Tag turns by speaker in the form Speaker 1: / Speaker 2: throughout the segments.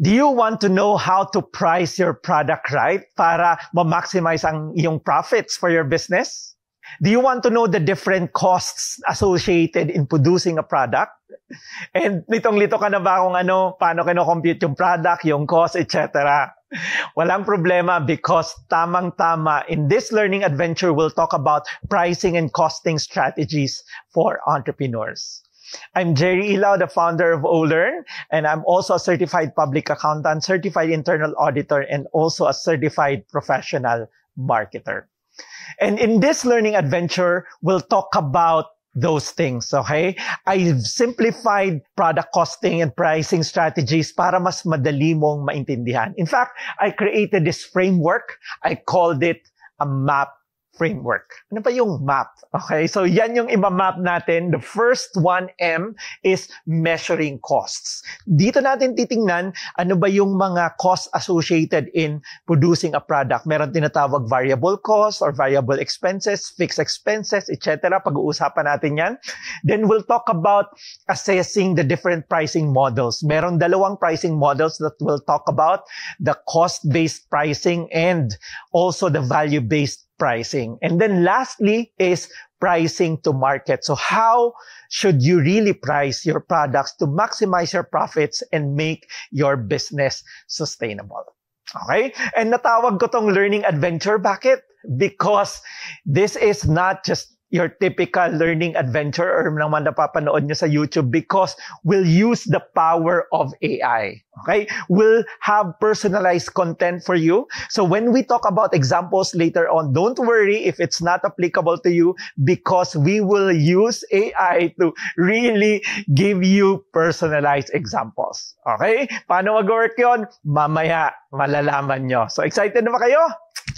Speaker 1: Do you want to know how to price your product right para ma-maximize ang iyong profits for your business? Do you want to know the different costs associated in producing a product? And litong-lito ka na ba kung paano kino-compute yung product, yung cost, etc.? Walang problema because tamang-tama in this learning adventure, we'll talk about pricing and costing strategies for entrepreneurs. I'm Jerry Ilaw, the founder of OLearn, and I'm also a certified public accountant, certified internal auditor, and also a certified professional marketer. And in this learning adventure, we'll talk about those things, okay? I've simplified product costing and pricing strategies para mas madali mong maintindihan. In fact, I created this framework. I called it a MAP framework. Ano ba yung MAP? Okay, so yan yung ima-map natin. The first one, M, is measuring costs. Dito natin titingnan ano ba yung mga costs associated in producing a product. Meron tinatawag variable costs or variable expenses, fixed expenses, etc. Pag-uusapan natin yan. Then we'll talk about assessing the different pricing models. Meron dalawang pricing models that we'll talk about, the cost-based pricing and also the value-based pricing. And then lastly is pricing to market. So how should you really price your products to maximize your profits and make your business sustainable? Okay? And natawag ko tong learning adventure. Bakit? Because this is not just your typical learning adventure or naman napapanood nyo sa YouTube because we'll use the power of AI. Okay? We'll have personalized content for you. So when we talk about examples later on, don't worry if it's not applicable to you because we will use AI to really give you personalized examples. Okay? Paano mag-work yun? Mamaya, malalaman nyo. So excited na ba kayo?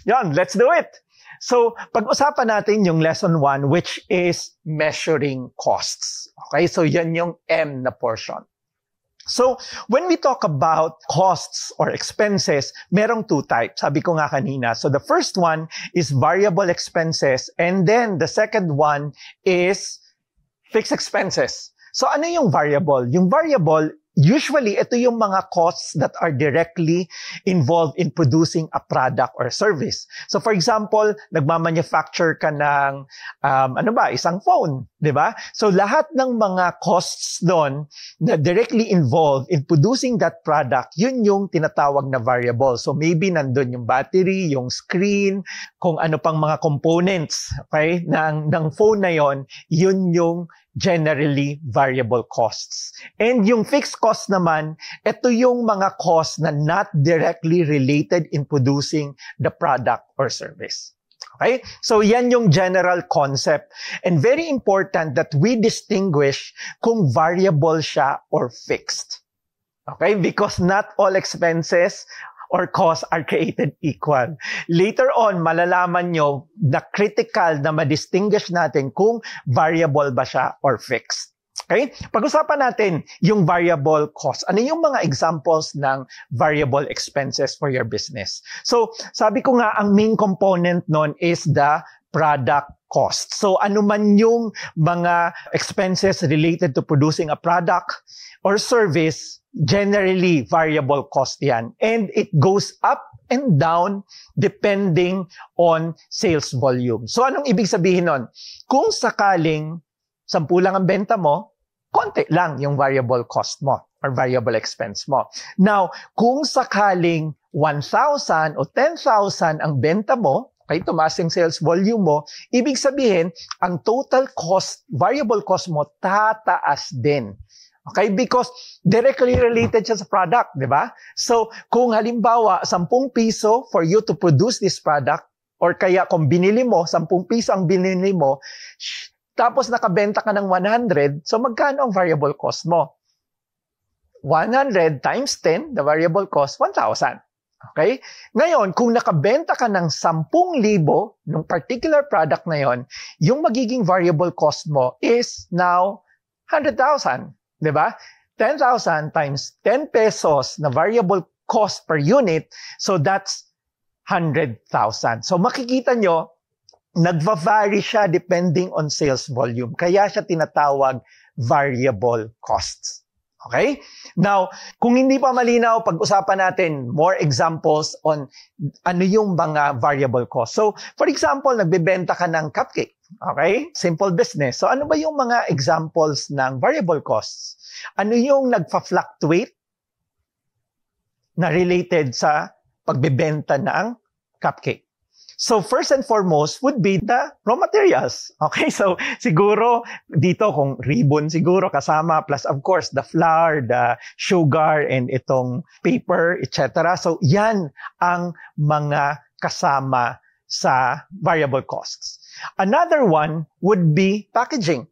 Speaker 1: Yan, let's do it! So, pag-usapan natin yung lesson 1, which is measuring costs. Okay? So, yan yung M na portion. So, when we talk about costs or expenses, merong 2 types. Sabi ko nga kanina. So, the first one is variable expenses and then the second one is fixed expenses. So, ano yung variable? Yung variable, usually, ito yung mga costs that are directly involved in producing a product or service. So, for example, nagmamanufacture ka ng, isang phone, di ba? So, lahat ng mga costs doon na directly involved in producing that product, yun yung tinatawag na variable. So, maybe nandun yung battery, yung screen, kung ano pang mga components, okay, ng phone na yon, yun yung generally variable costs. And yung fixed costs naman, ito yung mga costs na not directly related in producing the product or service. Okay? So yan yung general concept. And very important that we distinguish kung variable siya or fixed. Okay? Because not all expenses or costs are created equal. Later on, malalaman nyo na critical na ma-distinguish natin kung variable ba siya or fixed. Okay? Pag-usapan natin yung variable cost. Ano yung mga examples ng variable expenses for your business? So, sabi ko nga, ang main component nun is the product cost. So, ano man yung mga expenses related to producing a product or service, generally variable cost yan. And it goes up and down depending on sales volume. So anong ibig sabihin nun? Kung sakaling 10 lang ang benta mo, konti lang yung variable cost mo or variable expense mo. Now, kung sakaling 1,000 o 10,000 ang benta mo, okay, tumaas yung sales volume mo, ibig sabihin, ang total cost, variable cost mo, tataas din. Okay? Because directly related siya sa product, di ba? So, kung halimbawa, 10 piso for you to produce this product, or kaya kung binili mo, 10 piso ang binili mo, tapos nakabenta ka ng 100, so magkano ang variable cost mo? 100 times 10, the variable cost, 1,000. Okay? Ngayon, kung nakabenta ka ng 10,000 ng particular product na yon, yung magiging variable cost mo is now 100,000. Diba? 10,000 times 10 pesos na variable cost per unit, so that's 100,000. So makikita nyo, nagva-vary siya depending on sales volume. Kaya siya tinatawag variable costs. Okay? Now, kung hindi pa malinaw, pag-usapan natin more examples on ano yung mga variable costs. So, for example, nagbebenta ka ng cupcake. Okay? Simple business. So, ano ba yung mga examples ng variable costs? Ano yung nagpa-fluctuate na related sa pagbebenta ng cupcake? So first and foremost would be the raw materials. Okay, so siguro dito kung ribbon siguro kasama plus of course the flour, the sugar, and itong paper, etc. So yan ang mga kasama sa variable costs. Another one would be packaging.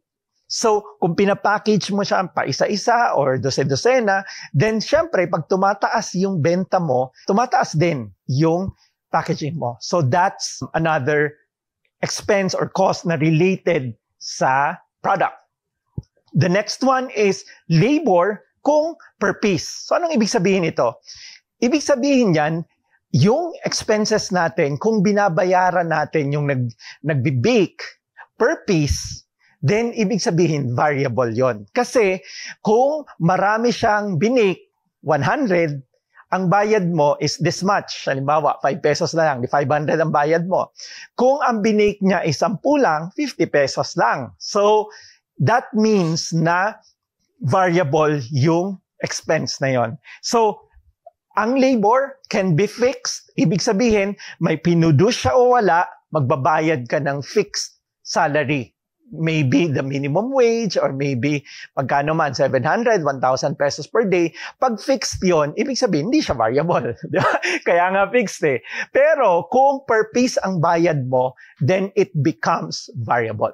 Speaker 1: So, kung pinapackage mo siya pa isa-isa or dose-dosena, then syempre, pag tumataas yung benta mo, tumataas din yung packaging mo. So, that's another expense or cost na related sa product. The next one is labor kung per piece. So, anong ibig sabihin ito? Ibig sabihin yan, yung expenses natin, kung binabayaran natin yung nagbi-bake per piece, then ibig sabihin variable yon. Kasi kung marami siyang binake, 100, ang bayad mo is this much. Halimbawa, 5 pesos na lang, 500 ang bayad mo. Kung ang binake niya is 10 lang, 50 pesos lang. So, that means na variable yung expense na yon. So, ang labor can be fixed. Ibig sabihin, may pinuduce siya o wala, magbabayad ka ng fixed salary. Maybe the minimum wage or maybe magkano man, 700, 1,000 pesos per day. Pag fixed yon, ibig sabihin, hindi siya variable. Kaya nga fixed eh. Pero kung per piece ang bayad mo, then it becomes variable.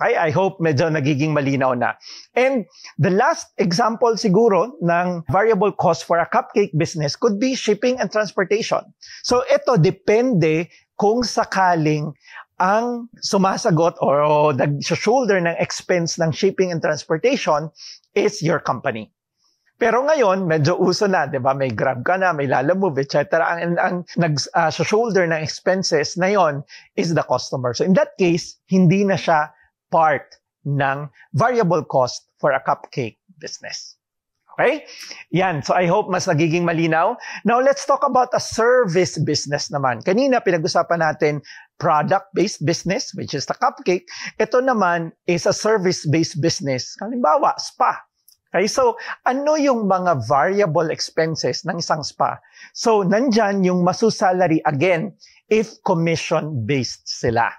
Speaker 1: Okay? I hope medyo nagiging malinaw na. And the last example siguro ng variable cost for a cupcake business could be shipping and transportation. So ito depende kung sakaling ang sumasagot o nag-shoulder ng expense ng shipping and transportation is your company. Pero ngayon, medyo uso na, di ba? May Grab ka na, may Lalamove, etc. Ang nag-shoulder ng expenses na yon is the customer. So in that case, hindi na siya part ng variable cost for a cupcake business. Okay? Yan. So I hope mas nagiging malinaw. Now let's talk about a service business naman. Kanina pinag-usapan natin product-based business, which is the cupcake. Ito naman is a service-based business. Halimbawa, spa. Okay? So ano yung mga variable expenses ng isang spa? So nandyan yung masusalary again if commission-based sila.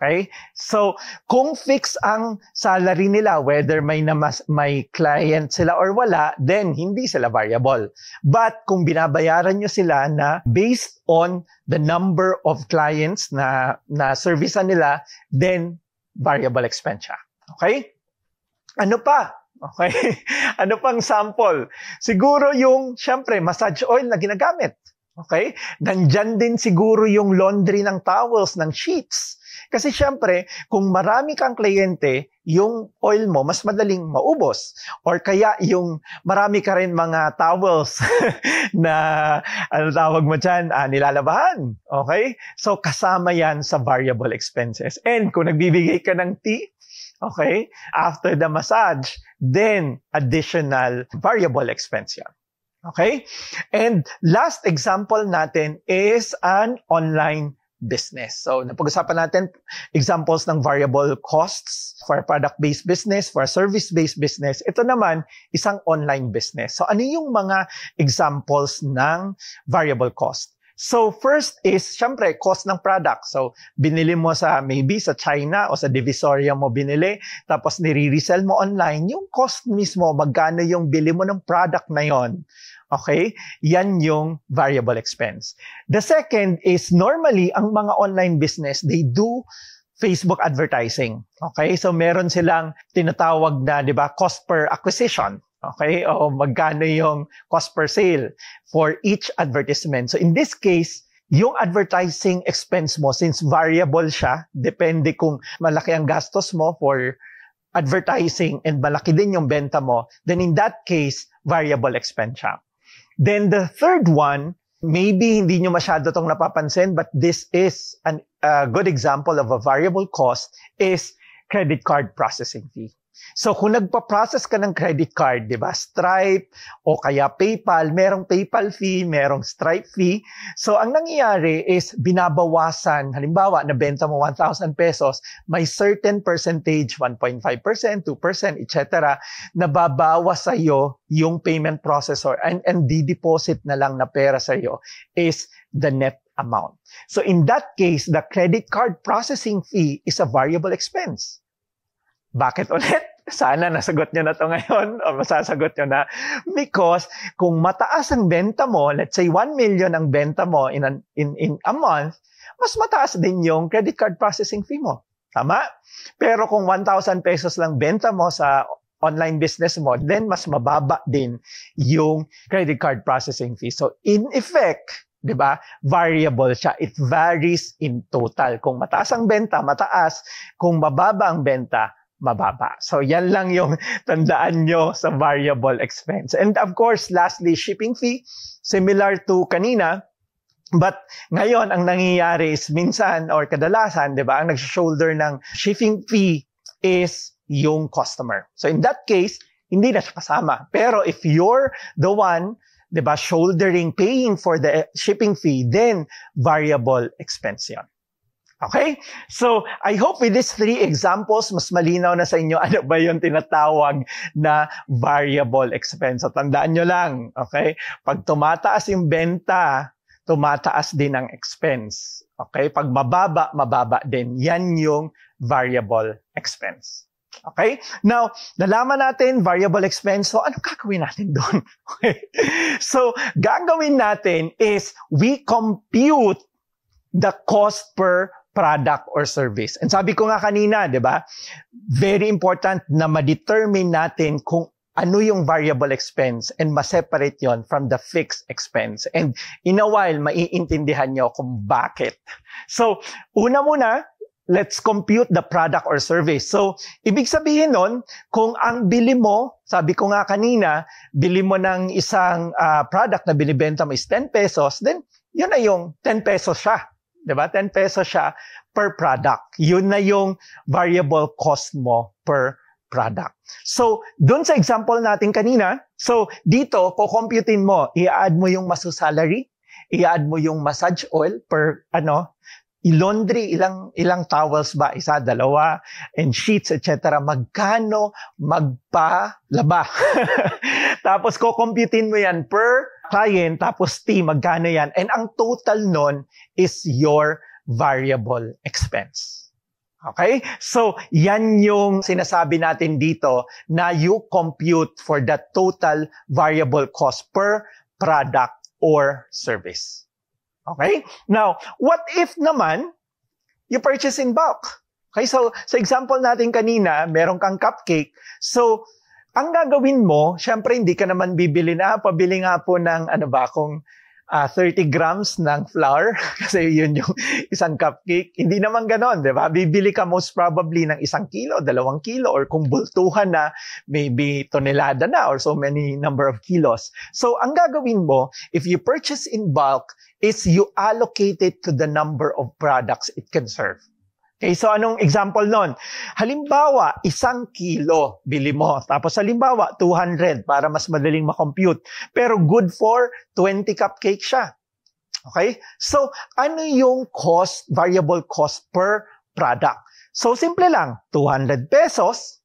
Speaker 1: Okay? So, kung fix ang salary nila, whether may client sila or wala, then hindi sila variable. But kung binabayaran nyo sila na based on the number of clients na servicean nila, then variable expense siya. Okay? Ano pa? Okay? Ano pang sample? Siguro yung, syempre, massage oil na ginagamit. Okay? Nandyan din siguro yung laundry ng towels, ng sheets. Kasi syempre, kung marami kang kliyente, yung oil mo mas madaling maubos. Or kaya yung marami ka rin mga towels na, ano tawag mo dyan, nilalabahan. Okay? So, kasama yan sa variable expenses. And kung nagbibigay ka ng tea, okay, after the massage, then additional variable expense yan. Okay? And last example natin is an online business. So, napag-usapan natin examples ng variable costs for a product-based business, for a service-based business. Ito naman, isang online business. So, ano yung mga examples ng variable cost? So, first is, syempre, cost ng product. So, binili mo maybe sa China o sa Divisoria mo binili, tapos nire-resell mo online, yung cost mismo, magkano yung bili mo ng product na yon. Okay? Yan yung variable expense. The second is normally, ang mga online business, they do Facebook advertising. Okay? So, meron silang tinatawag na, di ba, cost per acquisition. Okay? O magkano yung cost per sale for each advertisement. So, in this case, yung advertising expense mo, since variable siya, depende kung malaki ang gastos mo for advertising and malaki din yung benta mo, then in that case, variable expense siya. Then the third one, maybe hindi nyo masyado itong napapansin, but this is a good example of a variable cost, is credit card processing fee. So kung nagpa-process ka ng credit card, di ba, Stripe o kaya PayPal, merong PayPal fee, merong Stripe fee. So ang nangyayari is binabawasan, halimbawa, nabenta mo 1,000 pesos, may certain percentage, 1.5%, 2%, etc. nababawas sa'yo yung payment processor and di-deposit na lang na pera sa'yo is the net amount. So in that case, the credit card processing fee is a variable expense. Bakit ulit? Sana nasagot nyo na to ngayon o masasagot nyo na. Because kung mataas ang benta mo, let's say 1 million ang benta mo in a month, mas mataas din yung credit card processing fee mo. Tama? Pero kung 1,000 pesos lang benta mo sa online business mo, then mas mababa din yung credit card processing fee. So in effect, di ba, variable siya. It varies in total. Kung mataas ang benta, mataas. Kung mababa ang benta, mababa. So yan lang yung tandaan nyo sa variable expense. And of course, lastly, shipping fee, similar to kanina, but ngayon ang nangyayari is minsan or kadalasan, di ba, ang nag-shoulder ng shipping fee is yung customer. So in that case, hindi na siya kasama. Pero if you're the one, di ba, shouldering, paying for the shipping fee, then variable expense yan. Okay? So, I hope with these 3 examples, mas malinaw na sa inyo ano ba yung tinatawag na variable expense. So, tandaan nyo lang, okay? Pag tumataas yung benta, tumataas din ang expense. Okay? Pag mababa, mababa din. Yan yung variable expense. Okay? Now, nalaman natin variable expense. So, ano gagawin natin doon? Okay? So, gagawin natin is we compute the cost per product or service. And sabi ko nga kanina, di ba? Very important na ma-determine natin kung ano yung variable expense and ma-separate yon from the fixed expense. And in a while, maiintindihan nyo kung bakit. So, una muna, let's compute the product or service. So, ibig sabihin nun, kung ang bili mo, sabi ko nga kanina, bili mo ng isang product na binibenta mo is 10 pesos, then yun na yung 10 pesos siya. Diba? 10 pesos siya per product. Yun na yung variable cost mo per product. So, dun sa example natin kanina, so dito, kukomputin mo, i-add mo yung maso-salary, i-add mo yung massage oil per, i-laundry, ilang towels ba? Isa, dalawa, and sheets, etc. Magkano magpalaba? Tapos, kukomputin mo yan per client, tapos magkano yan? And ang total nun is your variable expense. Okay? So, yan yung sinasabi natin dito na you compute for the total variable cost per product or service. Okay? Now, what if naman you purchase in bulk? Okay, so sa example natin kanina, meron kang cupcake. So, ang gagawin mo, syempre hindi ka naman bibili na, pabili nga po ng 30 grams ng flour kasi yun yung isang cupcake. Hindi naman ganon, di ba? Bibili ka most probably ng 1 kilo, 2 kilo, or kung bultuhan na, maybe tonelada na or so many number of kilos. So, ang gagawin mo, if you purchase in bulk, is you allocate it to the number of products it can serve. Okay, so anong example nun? Halimbawa, 1 kilo bili mo. Tapos halimbawa, 200 para mas madaling makompute. Pero good for 20 cupcake siya. Okay? So, ano yung cost, variable cost per product? So, simple lang. 200 pesos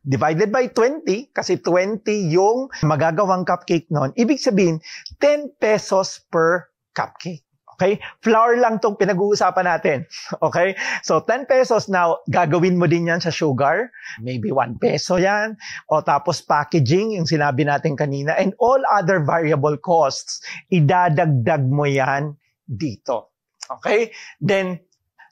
Speaker 1: divided by 20, kasi 20 yung magagawang cupcake nun. Ibig sabihin, 10 pesos per cupcake. Okay? Flour lang tong pinag-uusapan natin. Okay? So, 10 pesos now, gagawin mo din yan sa sugar. Maybe 1 peso yan. O tapos packaging, yung sinabi natin kanina. And all other variable costs, idadagdag mo yan dito. Okay? Then,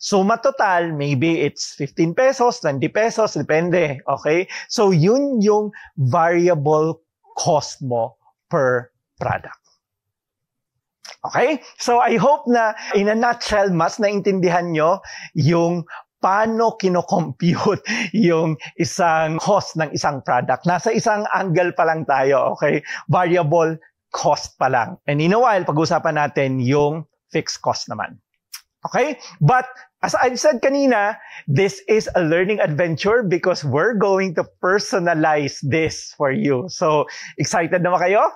Speaker 1: suma total, maybe it's 15 pesos, 20 pesos, depende. Okay? So, yun yung variable cost mo per product. Okay? So, I hope na in a nutshell, mas naintindihan nyo yung paano kinocompute yung isang cost ng isang product. Nasa isang angle pa lang tayo, okay? Variable cost pa lang. And in a while, pag-usapan natin yung fixed cost naman. Okay? But As I've said kanina, this is a learning adventure because we're going to personalize this for you. So, excited naman kayo?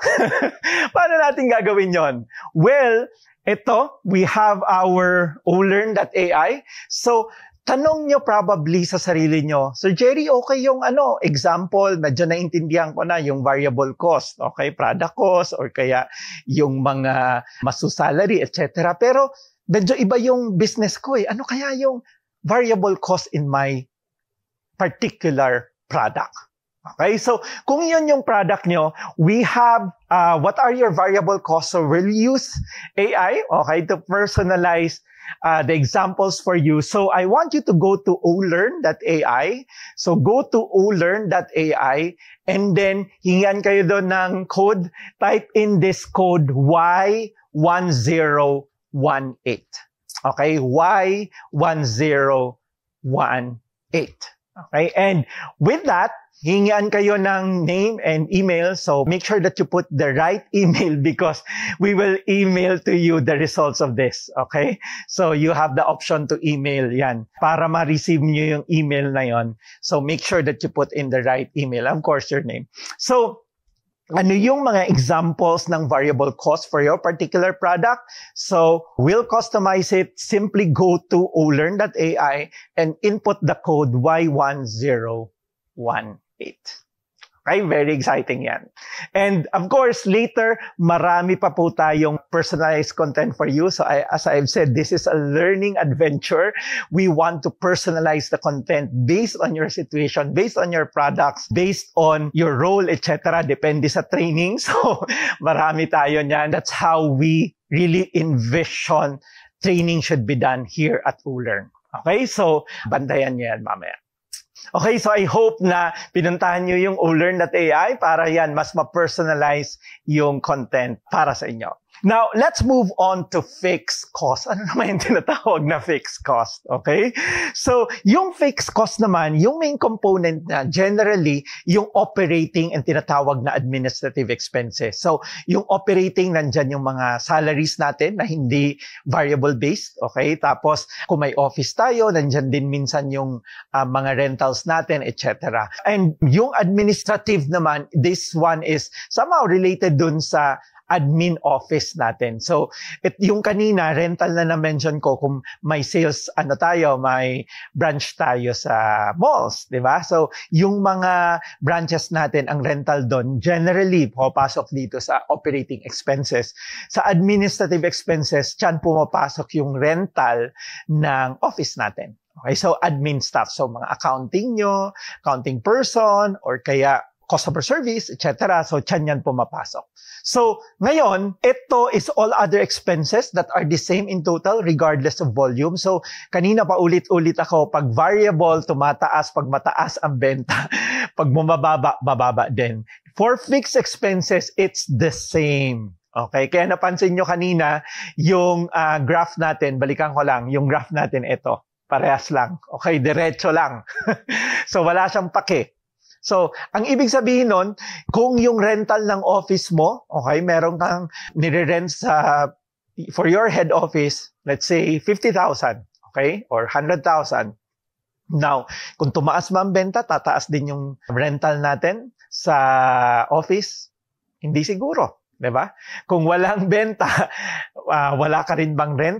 Speaker 1: Paano natin gagawin yon? Well, we have our olearn.ai. So, tanong nyo probably sa sarili nyo, Sir Jerry, okay yung example, medyo naintindihan ko na yung variable cost, okay, product cost, or kaya yung mga masu-salary, etc. Pero, medyo iba yung business ko eh. Ano kaya yung variable cost in my particular product? Okay, so kung yun yung product nyo, we have what are your variable costs? So we'll use AI, okay, to personalize the examples for you. So I want you to go to olearn.ai. So go to olearn.ai and then hingan kayo doon ng code. Type in this code Y1018. Okay, Y1018. Okay, and with that, hingian kayo ng name and email. So make sure that you put the right email because we will email to you the results of this. Okay, so you have the option to email yan para ma-receive nyo yung email na yon. So make sure that you put in the right email, of course, your name. So ano yung mga examples ng variable cost for your particular product? So, we'll customize it. Simply go to olearn.ai and input the code Y1018. Okay, very exciting yan. And of course, later, marami pa po tayong personalized content for you. So as I've said, this is a learning adventure. We want to personalize the content based on your situation, based on your products, based on your role, etc. Depende sa training. So marami tayo niyan. That's how we really envision training should be done here at Olearn. Okay, so bantayan niyo yan mamaya. Okay, so I hope na pinuntahan nyo yung olearn.ai para yan mas ma-personalize yung content para sa inyo. Now, let's move on to fixed cost. Ano naman yung tinatawag na fixed cost? Okay? So, yung fixed cost naman, yung main component na generally, yung operating and tinatawag na administrative expenses. So, yung operating, nandyan yung mga salaries natin na hindi variable-based. Okay? Tapos, kung may office tayo, nandyan din minsan yung mga rentals natin, etc. And yung administrative naman, this one is somehow related dun sa admin office natin. So, yung kanina, rental na na-mention ko kung may sales, may branch tayo sa malls, di ba? So, yung mga branches natin, ang rental doon, generally, pumapasok dito sa operating expenses. Sa administrative expenses, dyan pumapasok yung rental ng office natin. Okay, so admin staff. So, mga accounting nyo, accounting person, or kaya customer service, etc. So, dyan yan pumapasok. So, ngayon, ito is all other expenses that are the same in total regardless of volume. So, kanina pa ulit-ulit ako, pag variable, tumataas, pag mataas ang benta, pag bumababa, bababa din. For fixed expenses, it's the same. Okay, kaya napansin nyo kanina, yung graph natin, balikan ko lang, yung graph natin ito, parehas lang. Okay, diretso lang. So, wala siyang pake. So, ang ibig sabihin nun, kung yung rental ng office mo, okay, meron kang nire-rent for your head office, let's say 50,000, okay, or 100,000. Now, kung tumaas man ang benta, tataas din yung rental natin sa office, hindi siguro, di ba? Kung walang benta, wala ka rin bang rent?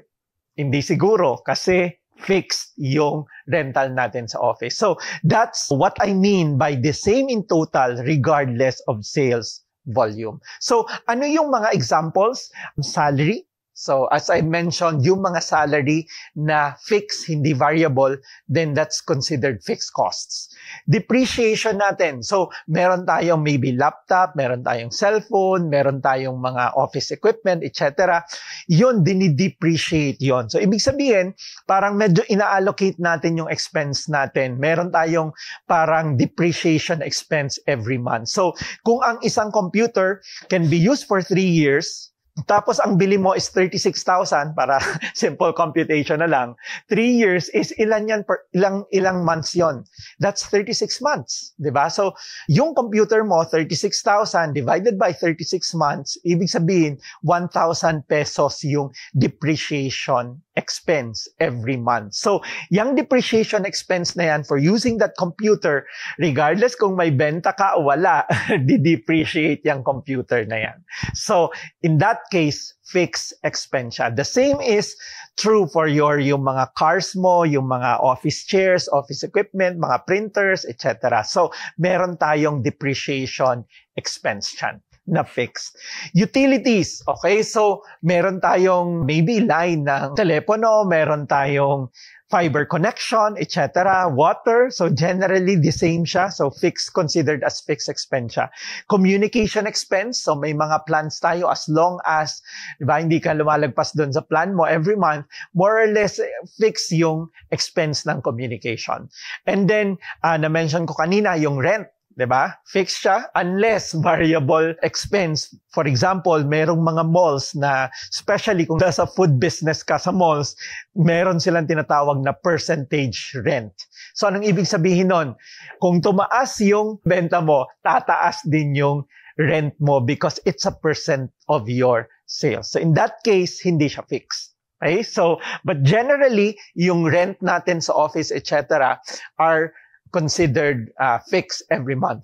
Speaker 1: Hindi siguro, kasi fixed yung rental natin sa office. So, that's what I mean by the same in total regardless of sales volume. So, ano yung mga examples? Salary. So, as I mentioned, yung mga salary na fixed, hindi variable, then that's considered fixed costs. Depreciation natin. So, meron tayong maybe laptop, meron tayong cellphone, meron tayong mga office equipment, etc. Yun, dinidepreciate yun. So, ibig sabihin, parang medyo ina-allocate natin yung expense natin. Meron tayong parang depreciation expense every month. So, kung ang isang computer can be used for 3 years, Tapos ang bili mo is 36,000 para simple computation na lang. 3 years is ilan yan per ilang months yon. That's 36 months, 'di ba? So, yung computer mo 36,000 divided by 36 months, ibig sabihin 1,000 pesos yung depreciation expense every month. So, yung depreciation expense na yan for using that computer, regardless kung may benta ka o wala, di-depreciate yung computer na yan. So, in that case, fixed expense siya. The same is true for yung mga cars mo, yung mga office chairs, office equipment, mga printers, etc. So, meron tayong depreciation expense yan na fixed. Utilities, okay? So, meron tayong maybe line ng telepono, meron tayong fiber connection, etc. Water, so generally the same siya. So fixed, considered as fixed expense siya. Communication expense, so may mga plans tayo as long as, diba, hindi ka lumalagpas doon sa plan mo every month, more or less fixed yung expense ng communication. And then, na-mention ko kanina, yung rent. Diba? Fixed siya unless variable expense. For example, merong mga malls na, especially kung nasa food business ka sa malls, meron silang tinatawag na percentage rent. So, anong ibig sabihin nun? Kung tumaas yung benta mo, tataas din yung rent mo because it's a percent of your sales. So, in that case, hindi siya fixed. Okay? So, but generally, yung rent natin sa office, etc. are considered fixed every month.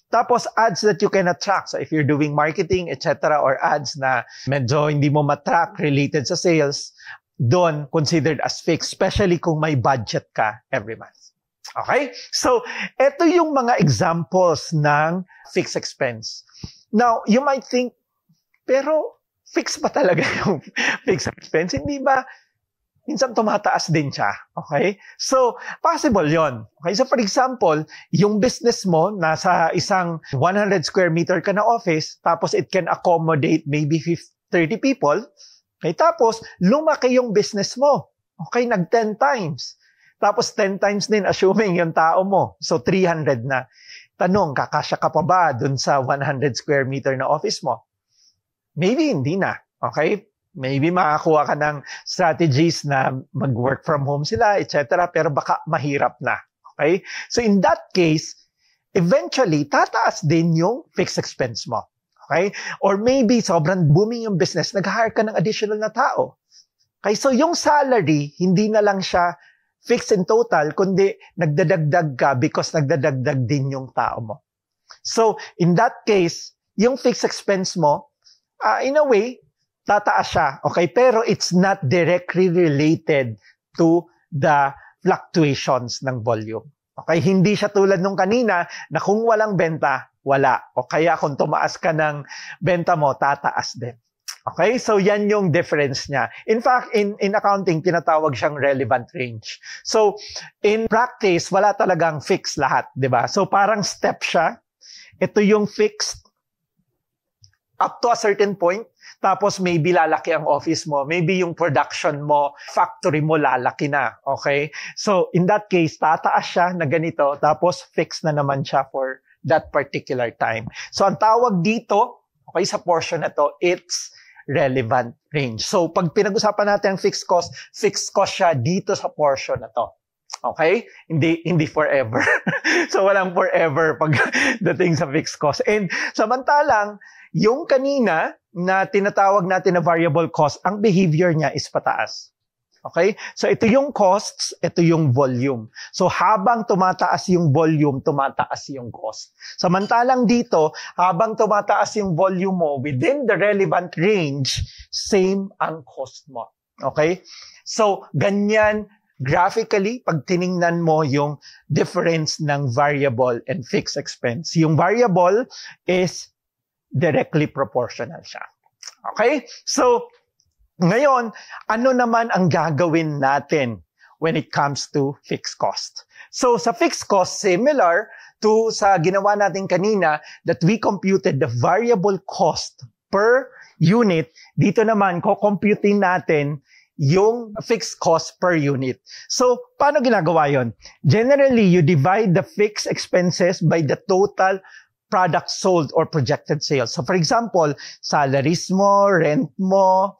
Speaker 1: Tapos, ads that you cannot track. So, if you're doing marketing, etc. or ads na medyo hindi mo matrack related sa sales, doon considered as fixed, especially kung may budget ka every month. Okay? So, ito yung mga examples ng fixed expense. Now, you might think, pero fixed ba talaga yung fixed expense? Hindi ba? Minsan tumataas din siya. Okay? So, possible yon. Okay? So, for example, yung business mo, nasa isang 100 square meter ka na office, tapos it can accommodate maybe 30 people. Okay? Tapos, lumaki yung business mo. Okay? Nag 10 times. Tapos, 10 times din, assuming yung tao mo. So, 300 na. Tanong, kakasya ka pa ba dun sa 100 square meter na office mo? Maybe hindi na. Okay? Maybe makakuha ka ng strategies na mag-work from home sila, etc. Pero baka mahirap na. Okay? So in that case, eventually, tataas din yung fixed expense mo. Okay? Or maybe sobrang booming yung business, nag-hire ka ng additional na tao. Okay? So yung salary, hindi na lang siya fixed in total, kundi nagdadagdag ka because nagdadagdag din yung tao mo. So in that case, yung fixed expense mo, in a way, tataas siya, okay? Pero it's not directly related to the fluctuations ng volume. Okay? Hindi siya tulad nung kanina na kung walang benta, wala. O kaya kung tumaas ka ng benta mo, tataas din. Okay? So, yan yung difference niya. In fact, in accounting, tinatawag siyang relevant range. So, in practice, wala talagang fixed lahat, di ba? So, parang step siya. Ito yung fixed up to a certain point. Tapos maybe lalaki ang office mo. Maybe yung production mo, factory mo lalaki na. Okay? So, in that case, tataas siya na ganito. Tapos, fixed na naman siya for that particular time. So, ang tawag dito, okay, sa portion na to, it's relevant range. So, pag pinag-usapan natin ang fixed cost siya dito sa portion na to. Okay? Hindi forever. So, walang forever pag dating sa fixed cost. And samantalang, yung kanina na tinatawag natin na variable cost, ang behavior niya is pataas. Okay? So, ito yung costs, ito yung volume. So, habang tumataas yung volume, tumataas yung cost. Samantalang dito, habang tumataas yung volume mo within the relevant range, same ang cost mo. Okay? So, ganyan, graphically, pag tiningnan mo yung difference ng variable and fixed expense. Yung variable is directly proportional siya. Okay? So, ngayon, ano naman ang gagawin natin when it comes to fixed cost? So, sa fixed cost, similar to sa ginawa natin kanina that we computed the variable cost per unit, dito naman, kukomputin natin yung fixed cost per unit. So, paano ginagawa yon? Generally, you divide the fixed expenses by the total products sold or projected sales. So for example, salaries mo, rent mo,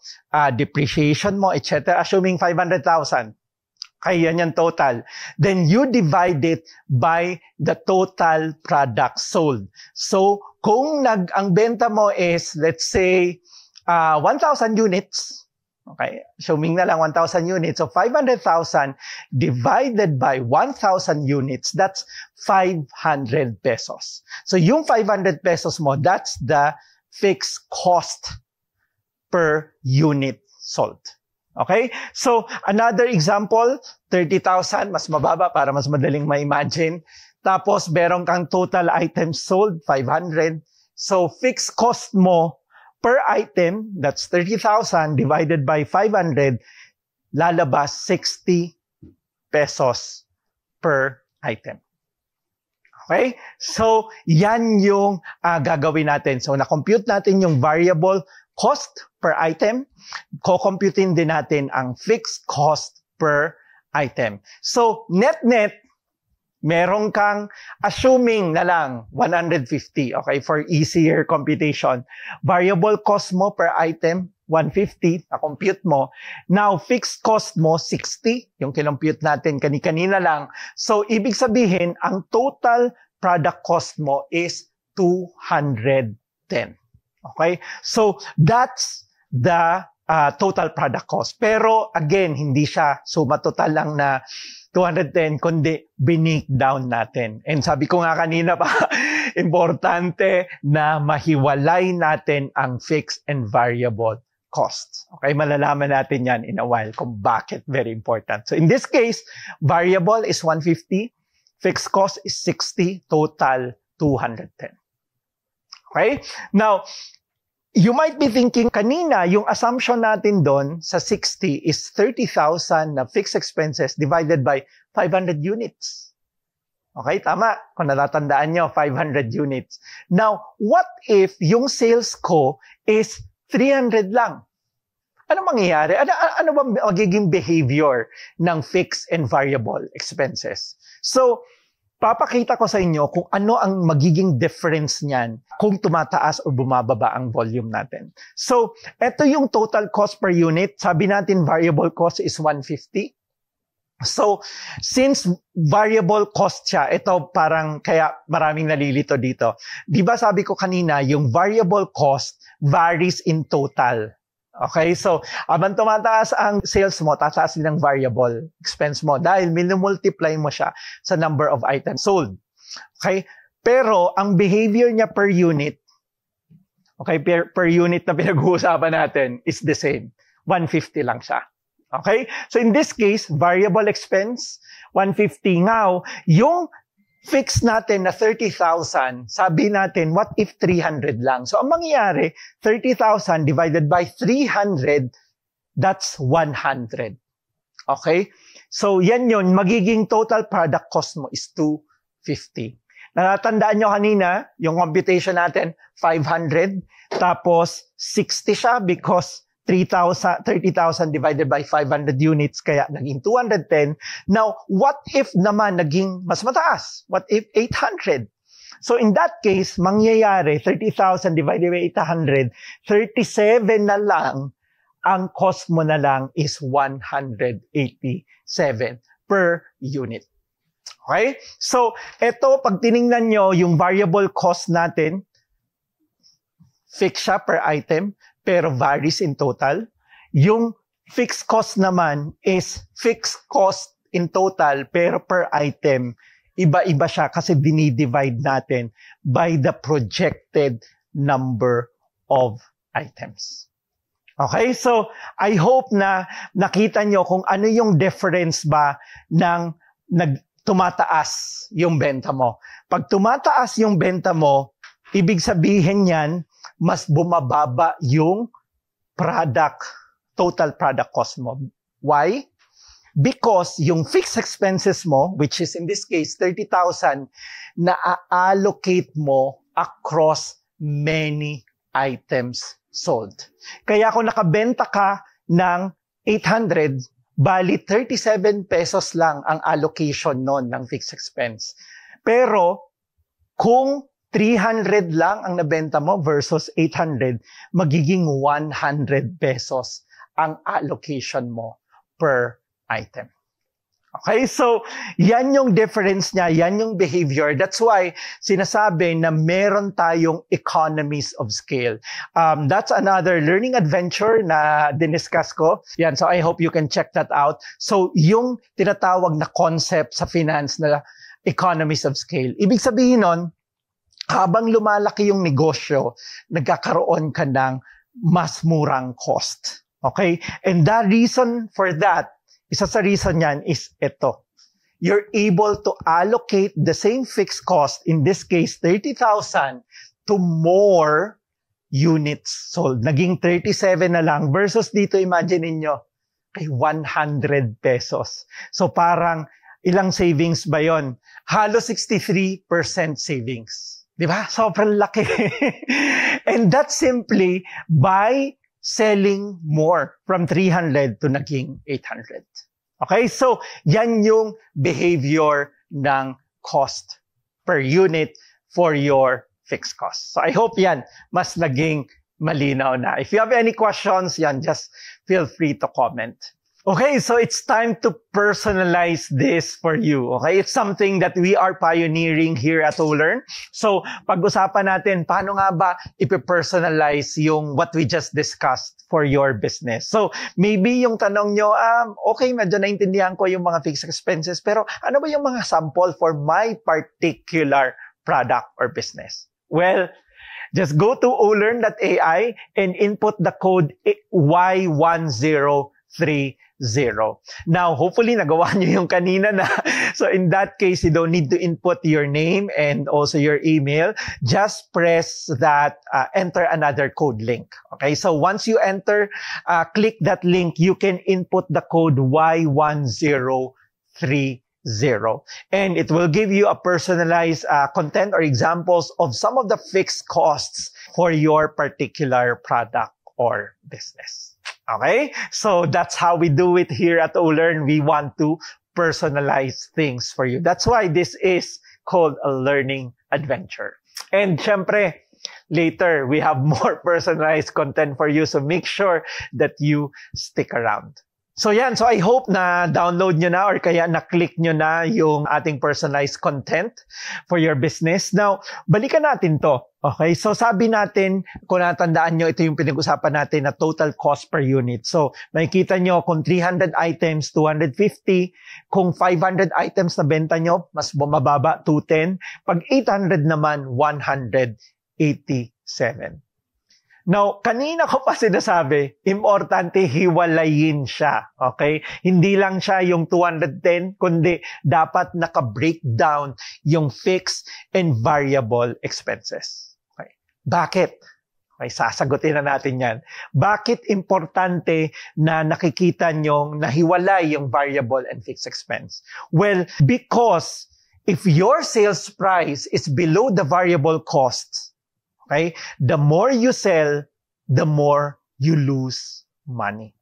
Speaker 1: depreciation mo, etc. Assuming 500,000. Kaya yan yung total. Then you divide it by the total products sold. So kung ang benta mo is, let's say, 1,000 units, okay, assuming na lang 1,000 units, so 500,000 divided by 1,000 units, that's 500 pesos. So yung 500 pesos mo, that's the fixed cost per unit sold. Okay? So another example, 30,000, mas mababa para mas madaling ma-imagine. Tapos meron kang total items sold, 500. So fixed cost mo per item, that's 30,000 divided by 500, lalabas 60 pesos per item. Okay? So, yan yung gagawin natin. So, na-compute natin yung variable cost per item. Ko-computein din natin ang fixed cost per item. So, net-net, meron kang, assuming na lang, 150, okay, for easier computation. Variable cost mo per item, 150, na-compute mo. Now, fixed cost mo, 60, yung kinompute natin kanina lang. So, ibig sabihin, ang total product cost mo is 210. Okay? So, that's the total product cost. Pero, again, hindi siya suma total lang na 210, kundi binake down natin. And sabi ko nga kanina pa, importante na mahiwalay natin ang fixed and variable costs. Okay, malalaman natin yan in a while kung bakit very important. So in this case, variable is 150, fixed cost is 60, total 210. Okay? Now, you might be thinking, kanina, yung assumption natin doon sa 60 is 30,000 na fixed expenses divided by 500 units. Okay, tama. Kung natatandaan nyo, 500 units. Now, what if yung sales ko is 300 lang? Ano mangyayari? Ano ba magiging behavior ng fixed and variable expenses? So, papakita ko sa inyo kung ano ang magiging difference niyan kung tumataas o bumababa ang volume natin. So, ito yung total cost per unit. Sabi natin variable cost is 150. So, since variable cost siya, ito parang kaya maraming nalilito dito. Di ba sabi ko kanina, yung variable cost varies in total. Okay, so abang tumataas ang sales mo, tataas din ang variable expense mo dahil minumultiply mo siya sa number of items sold. Okay, pero ang behavior niya per unit, okay, per unit na pinag-uusapan natin is the same. 150 lang siya. Okay, so in this case, variable expense, 150. Now, yung fix natin na 30,000, sabi natin, what if 300 lang? So, ang mangyayari, 30,000 divided by 300, that's 100. Okay? So, yan yun. Magiging total product cost mo is 250. Natandaan nyo kanina, yung computation natin, 500. Tapos, 60 siya because 30,000 divided by 500 units, kaya naging 210. Now, what if naman naging mas mataas? What if 800? So in that case, mangyayari, 30,000 divided by 800, 37 na lang, ang cost mo na lang is 187 per unit. Okay? So, ito, pag tiningnan nyo yung variable cost natin, fixed siya per item, pero varies in total. Yung fixed cost naman is fixed cost in total, pero per item, iba-iba siya kasi dinidivide natin by the projected number of items. Okay? So, I hope na nakita nyo kung ano yung difference ba ng tumataas yung benta mo. Pag tumataas yung benta mo, ibig sabihin yan, mas bumababa yung total product cost mo. Why? Because yung fixed expenses mo, which is in this case 30,000, na-allocate mo across many items sold. Kaya kung nakabenta ka ng 800, bali 37 pesos lang ang allocation nun ng fixed expense. Pero kung 300 lang ang nabenta mo versus 800, magiging 100 pesos ang allocation mo per item. Okay, so yan yung difference niya, yan yung behavior. That's why sinasabi na meron tayong economies of scale. That's another learning adventure na diniscuss ko. Yan, so I hope you can check that out. So yung tinatawag na concept sa finance na economies of scale. Ibig sabihin nun, habang lumalaki yung negosyo, nagkakaroon ka ng mas murang cost. Okay? And the reason for that, isa sa reason yan is ito. You're able to allocate the same fixed cost, in this case, 30,000, to more units sold. Naging 37 na lang versus dito, imagine niyo kay 100 pesos. So parang ilang savings ba yon? Halos 63% savings. Di ba? Sobrang laki. And that's simply by selling more from 300 to naging 800. Okay? So, yan yung behavior ng cost per unit for your fixed cost. So, I hope yan mas naging malinaw na. If you have any questions, yan, just feel free to comment. Okay, so it's time to personalize this for you. Okay, it's something that we are pioneering here at OLearn. So, pag-usapan natin, paano nga ba ipi-personalize yung what we just discussed for your business. So, maybe yung tanong nyo, okay, medyo naintindihan ko yung mga fixed expenses, pero ano ba yung mga sample for my particular product or business? Well, just go to olearn.ai and input the code Y1030. Now, hopefully, nagawa nyo yung kanina na. So, in that case, you don't need to input your name and also your email. Just press that, enter another code link. Okay, so once you enter, click that link, you can input the code Y1030. And it will give you a personalized content or examples of some of the fixed costs for your particular product or business. Okay? So that's how we do it here at OLearn. We want to personalize things for you. That's why this is called a learning adventure. And syempre, later, we have more personalized content for you. So make sure that you stick around. So yan, so I hope na download nyo na or kaya na-click nyo na yung ating personalized content for your business. Now, balikan natin to. Okay, so sabi natin, kung natandaan nyo, ito yung pinag-usapan natin na total cost per unit. So, makikita nyo kung 300 items, 250. Kung 500 items na benta nyo, mas bumababa, 210. Pag 800 naman, 187. Now, kanina ko pa sinasabi, importante hiwalayin siya. Okay? Hindi lang siya yung 210, kundi dapat naka-breakdown yung fixed and variable expenses. Okay? Bakit? Okay, sasagutin na natin yan. Bakit importante na nakikita nyong nahiwalay yung variable and fixed expense? Well, because if your sales price is below the variable costs, okay, the more you sell, the more you lose money.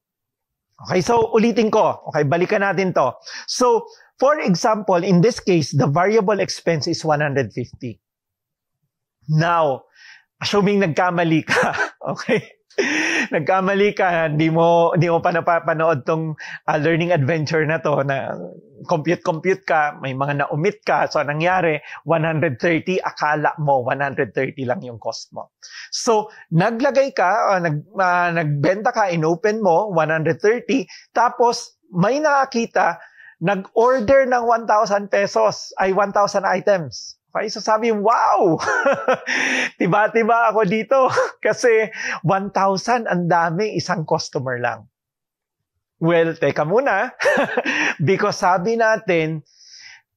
Speaker 1: Okay, so ulitin ko. Okay, balikan natin to. So, for example, in this case, the variable expense is 150. Now, assuming nagkamali ka, okay? Nagkamali ka, hindi mo pa napapanood tong learning adventure na to, na compute ka, may mga na-omit ka, so nangyari, 130, akala mo 130 lang yung cost mo. So, naglagay ka, nagbenta ka, inopen mo, 130, tapos may nakakita, nag-order ng 1,000 pesos, ay 1,000 items. Okay, so sabi, wow! Tiba-tiba ako dito kasi 1,000, ang dami, isang customer lang. Well, teka muna. Because sabi natin,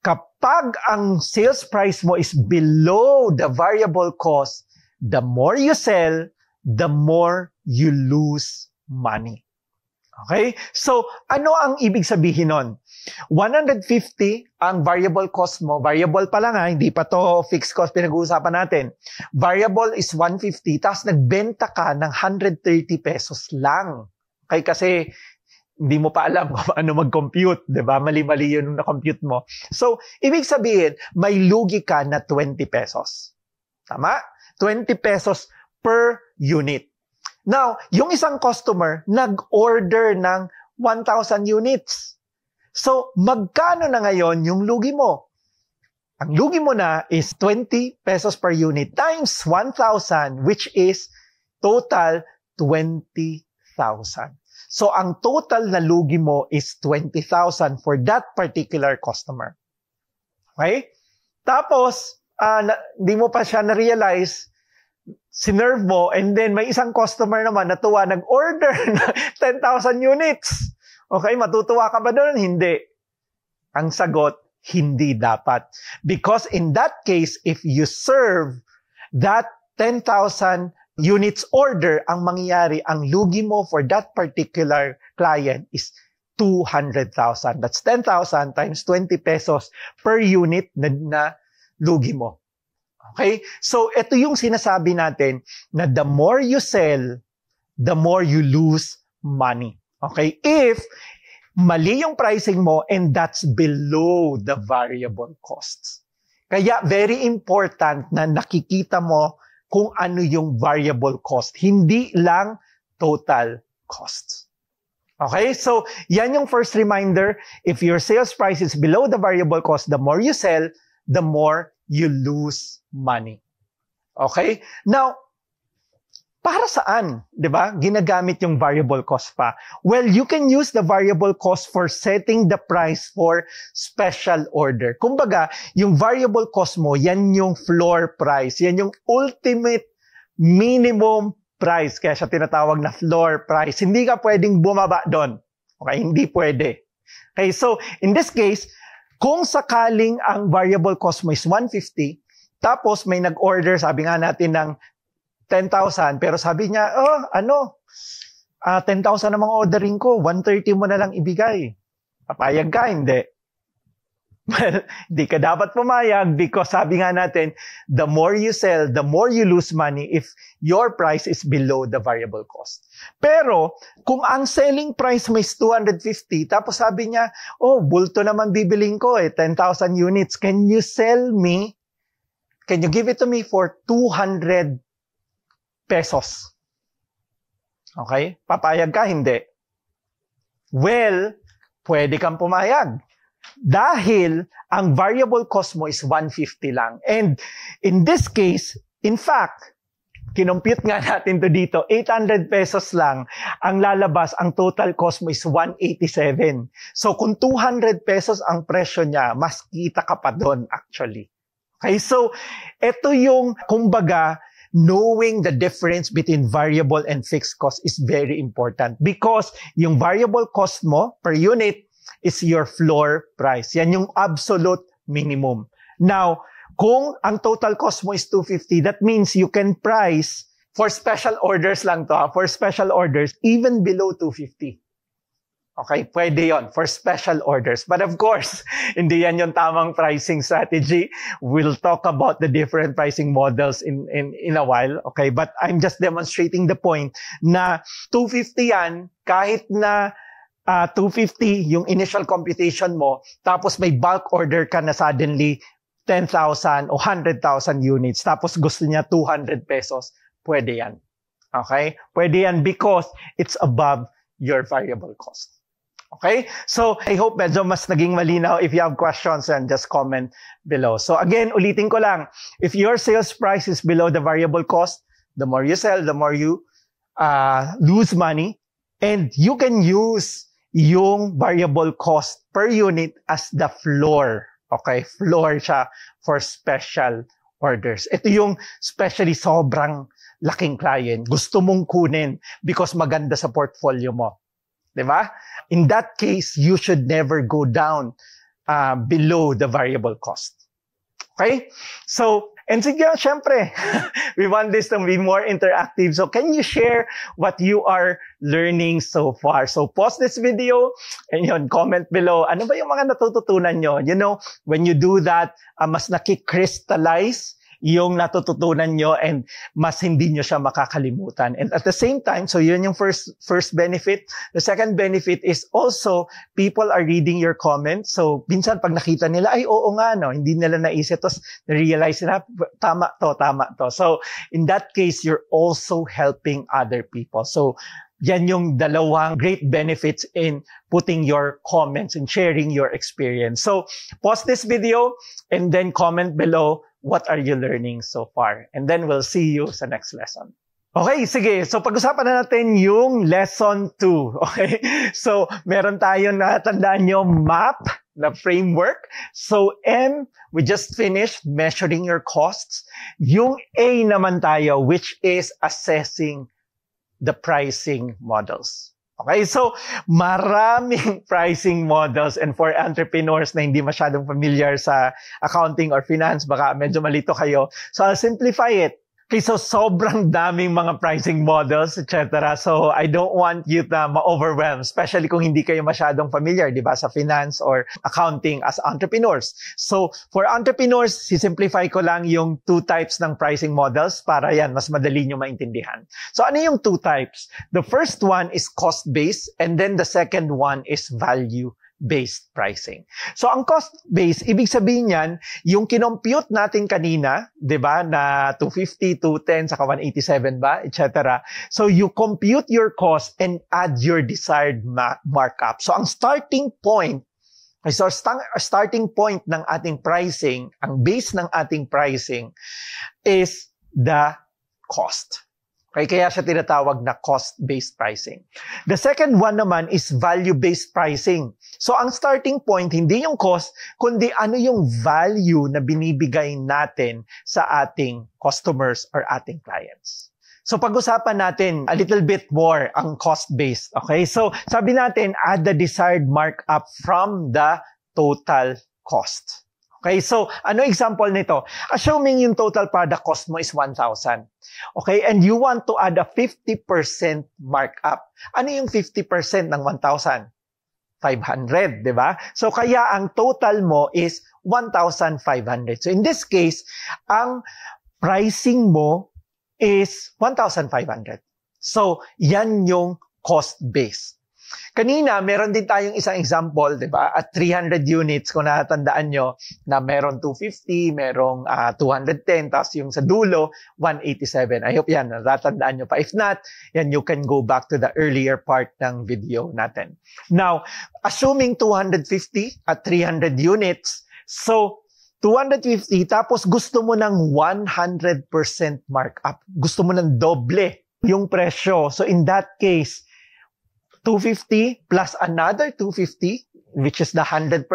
Speaker 1: kapag ang sales price mo is below the variable cost, the more you sell, the more you lose money. Okay? So, ano ang ibig sabihin nun? 150 ang variable cost mo. Variable pa lang hindi pa to fixed cost pinag-uusapan natin. Variable is 150, tapos nagbenta ka ng 130 pesos lang. Okay, kasi hindi mo pa alam kung ano mag-compute, di ba? Mali-mali yun na-compute mo. So, ibig sabihin, may lugi ka na 20 pesos. Tama? 20 pesos per unit. Now, yung isang customer, nag-order ng 1,000 units. So, magkano na ngayon yung lugi mo? Ang lugi mo na is 20 pesos per unit times 1,000, which is total 20,000. So, ang total na lugi mo is 20,000 for that particular customer. Okay? Tapos, di mo pa siya na-realize, sinerve mo, and then may isang customer naman natuwa, nag-order na 10,000 units. Okay? Matutuwa ka ba doon? Hindi. Ang sagot, hindi dapat. Because in that case, if you serve that 10,000 units order, ang mangyayari, ang lugi mo for that particular client is 200,000. That's 10,000 times 20 pesos per unit na lugi mo. Okay? So, ito yung sinasabi natin na the more you sell, the more you lose money. Okay? If mali yung pricing mo and that's below the variable costs. Kaya very important na nakikita mo kung ano yung variable cost, hindi lang total costs. Okay? So, yan yung first reminder. If your sales price is below the variable cost, the more you sell, the more you lose money. Okay? Now, para saan, 'di ba? Ginagamit yung variable cost pa. Well, you can use the variable cost for setting the price for special order. Kumbaga, yung variable cost mo, yan yung floor price. Yan yung ultimate minimum price. Kaya siya tinatawag na floor price. Hindi ka pwedeng bumaba doon. Okay? Hindi pwede. Okay, so in this case, kung sakaling ang variable cost mo is 150, tapos may nag-order, sabi nga natin ng 10,000, pero sabi niya, 10,000 na mga ordering ko, 130 mo na lang ibigay. Papayag ka? Hindi. Well, di ka dapat pumayag because sabi nga natin, the more you sell, the more you lose money if your price is below the variable cost. Pero, kung ang selling price mo is 250, tapos sabi niya, bulto naman bibiling ko 10,000 units. Can you give it to me for 200 pesos? Okay? Papayag ka? Hindi. Well, pwede kang pumayag. Dahil ang variable cost mo is 150 lang. And in this case, in fact, kinumpute nga natin to dito, 800 pesos lang ang lalabas, ang total cost mo is 187. So kung 200 pesos ang presyo niya, mas kita ka pa doon actually. Okay? So, ito yung, kumbaga, knowing the difference between variable and fixed cost is very important because yung variable cost mo per unit is your floor price. Yan yung absolute minimum. Now, kung ang total cost mo is 250, that means you can price for special orders lang to, for special orders, even below 250. Okay, pwede yon for special orders. But of course, hindi yan yung tamang pricing strategy. We'll talk about the different pricing models in a while. Okay, but I'm just demonstrating the point na 250 yan, kahit na 250 yung initial computation mo, tapos may bulk order ka na suddenly 10,000 o 100,000 units, tapos gusto niya 200 pesos, pwede yan. Okay? Pwede yan because it's above your variable cost. Okay? So, I hope medyo mas naging malinaw. If you have questions, then just comment below. So, again, ulitin ko lang. If your sales price is below the variable cost, the more you sell, the more you lose money. And you can use yung variable cost per unit as the floor. Okay? Floor siya for special orders. Ito yung especially sobrang laking client. Gusto mong kunin because maganda sa portfolio mo. Diba? In that case, you should never go down below the variable cost. Okay? So, and sige, syempre, we want this to be more interactive. So, can you share what you are learning so far? So, pause this video and yun, comment below. Ano ba yung mga natututunan nyo? You know, when you do that, mas nakikristallize yung natututunan nyo and mas hindi nyo siya makakalimutan. And at the same time, so yun yung first benefit. The second benefit is also people are reading your comments. So minsan pag nakita nila, ay oo nga, no, hindi nila naisip. Tapos na-realize na, tama to. So in that case, you're also helping other people. So yan yung dalawang great benefits in putting your comments and sharing your experience. So pause this video and then comment below what are you learning so far. And then we'll see you sa next lesson. Okay, sige. So pag-usapan na natin yung lesson 2. Okay? So meron tayo na tandaan nyo map na framework. So M, we just finished measuring your costs. Yung A naman tayo, which is assessing the pricing models. Okay, so maraming pricing models, and for entrepreneurs na hindi masyadong familiar sa accounting or finance, baka medyo malito kayo. So I'll simplify it. Okay, so sobrang daming mga pricing models, etc. So I don't want you na ma-overwhelm, especially kung hindi kayo masyadong familiar, di ba, sa finance or accounting as entrepreneurs. So for entrepreneurs, sisimplify ko lang yung 2 types ng pricing models para yan, mas madali nyo maintindihan. So ano yung 2 types? The first one is cost-based, and then the second one is value-based pricing. So ang cost-based, ibig sabihin yan, yung kinompute natin kanina, di ba, na 250, 210, saka 187 ba, etc. So you compute your cost and add your desired markup. So ang starting point ng ating pricing, ang base ng ating pricing is the cost. Okay, kaya siya tinatawag na cost-based pricing. The second one naman is value-based pricing. So ang starting point, hindi yung cost, kundi ano yung value na binibigay natin sa ating customers or ating clients. So pag-usapan natin a little bit more ang cost-based. Okay, so sabi natin, add the desired markup from the total cost. Okay, so ano example nito? Assuming yung total product cost mo is 1,000. Okay, and you want to add a 50% markup. Ano yung 50% ng 1,000? 500, di ba? So kaya ang total mo is 1,500. So in this case, ang pricing mo is 1,500. So yan yung cost base. Kanina, meron din tayong isang example, di ba? At 300 units, kung natatandaan nyo, na meron 250, merong 210, tapos yung sa dulo, 187. I hope yan, natatandaan nyo pa. If not, yan, you can go back to the earlier part ng video natin. Now, assuming 250 at 300 units, so 250, tapos gusto mo ng 100% markup. Gusto mo ng doble yung presyo. So in that case, 250 plus another 250, which is the 100%,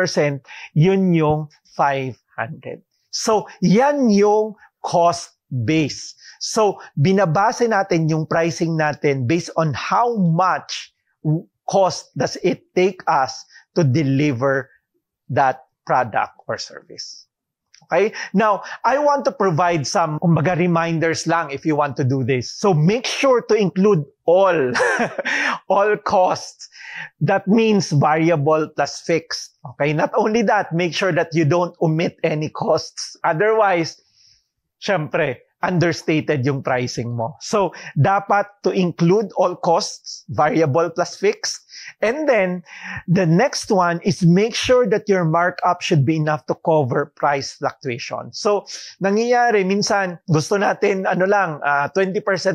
Speaker 1: yun yung 500. So, yan yung cost base. So, binabase natin yung pricing natin based on how much cost does it take us to deliver that product or service. Okay? Now, I want to provide some reminders lang if you want to do this. So make sure to include all, all costs. That means variable plus fixed. Okay? Not only that, make sure that you don't omit any costs. Otherwise, syempre, understated yung pricing mo. So, dapat to include all costs, variable plus fixed. And then, the next one is make sure that your markup should be enough to cover price fluctuation. So, nangyayari, minsan, gusto natin, 20%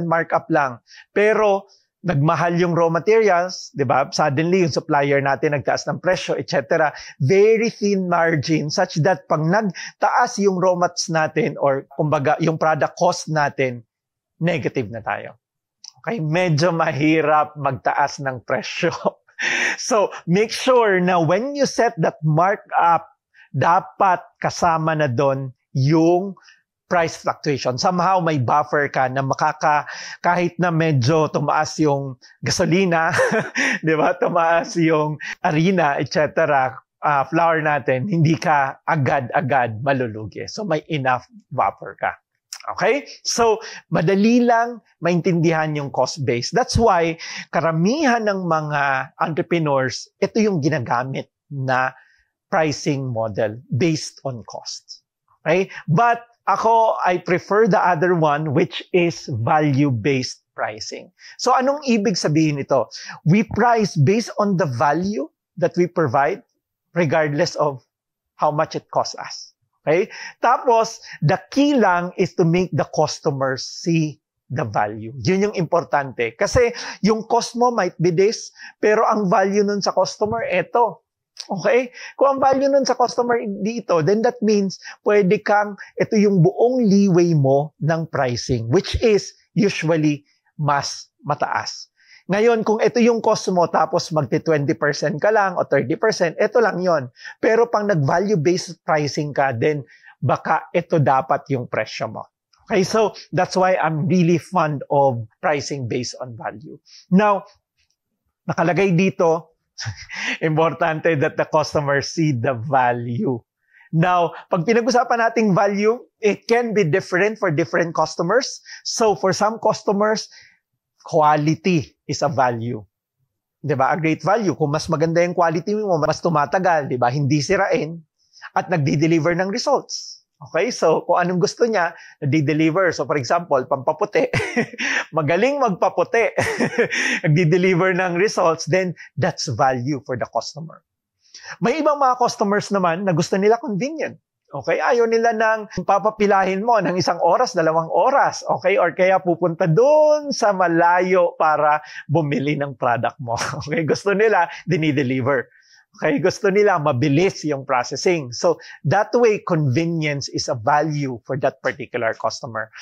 Speaker 1: markup lang. Pero, nagmahal yung raw materials, di ba? Suddenly, yung supplier natin nagtaas ng presyo, etc. Very thin margin such that pag nagtaas yung raw mats natin or kumbaga yung product cost natin, negative na tayo. Okay? Medyo mahirap magtaas ng presyo. So, make sure na when you set that markup, dapat kasama na doon yung price fluctuation. Somehow may buffer ka na kahit na medyo tumaas yung gasolina, di ba? Tumaas yung harina, etc. Flour natin, hindi ka agad-agad malulugi. So may enough buffer ka. Okay? So, madali lang maintindihan yung cost base. That's why, karamihan ng mga entrepreneurs, ito yung ginagamit na pricing model based on cost. Okay? But, Ako, I prefer the other one, which is value-based pricing. So anong ibig sabihin ito? We price based on the value that we provide regardless of how much it costs us. Okay? Tapos, the key lang is to make the customers see the value. Yun yung importante. Kasi yung cost mo might be this, pero ang value nun sa customer, eto. Okay? Kung ang value nun sa customer dito, then that means pwede kang, ito yung buong leeway mo ng pricing, which is usually mas mataas. Ngayon, kung ito yung cost mo, tapos magti-20% ka lang o 30%, ito lang yon. Pero pang nag-value-based pricing ka, then baka ito dapat yung presyo mo. Okay, so that's why I'm really fond of pricing based on value. Now, nakalagay dito, importante that the customer see the value. Now, pag pinag-usapan nating value, it can be different for different customers. So, for some customers, quality is a value. Diba? A great value. Kung mas maganda yung quality mo, mas tumatagal, diba? Hindi sirain, at nagdi-deliver ng results. Okay? So, kung anong gusto niya, nagdi-deliver. So, for example, pampaputi. Magaling magpaputi. Nagdi-deliver ng results, then that's value for the customer. May ibang mga customers naman na gusto nila convenient. Okay? Ayaw nila ng papapilahin mo ng 1 oras, 2 oras. Okay? Or kaya pupunta doon sa malayo para bumili ng product mo. Okay? Gusto nila, dinideliver. Okay? Gusto nila, mabilis yung processing. So, that way, convenience is a value for that particular customer.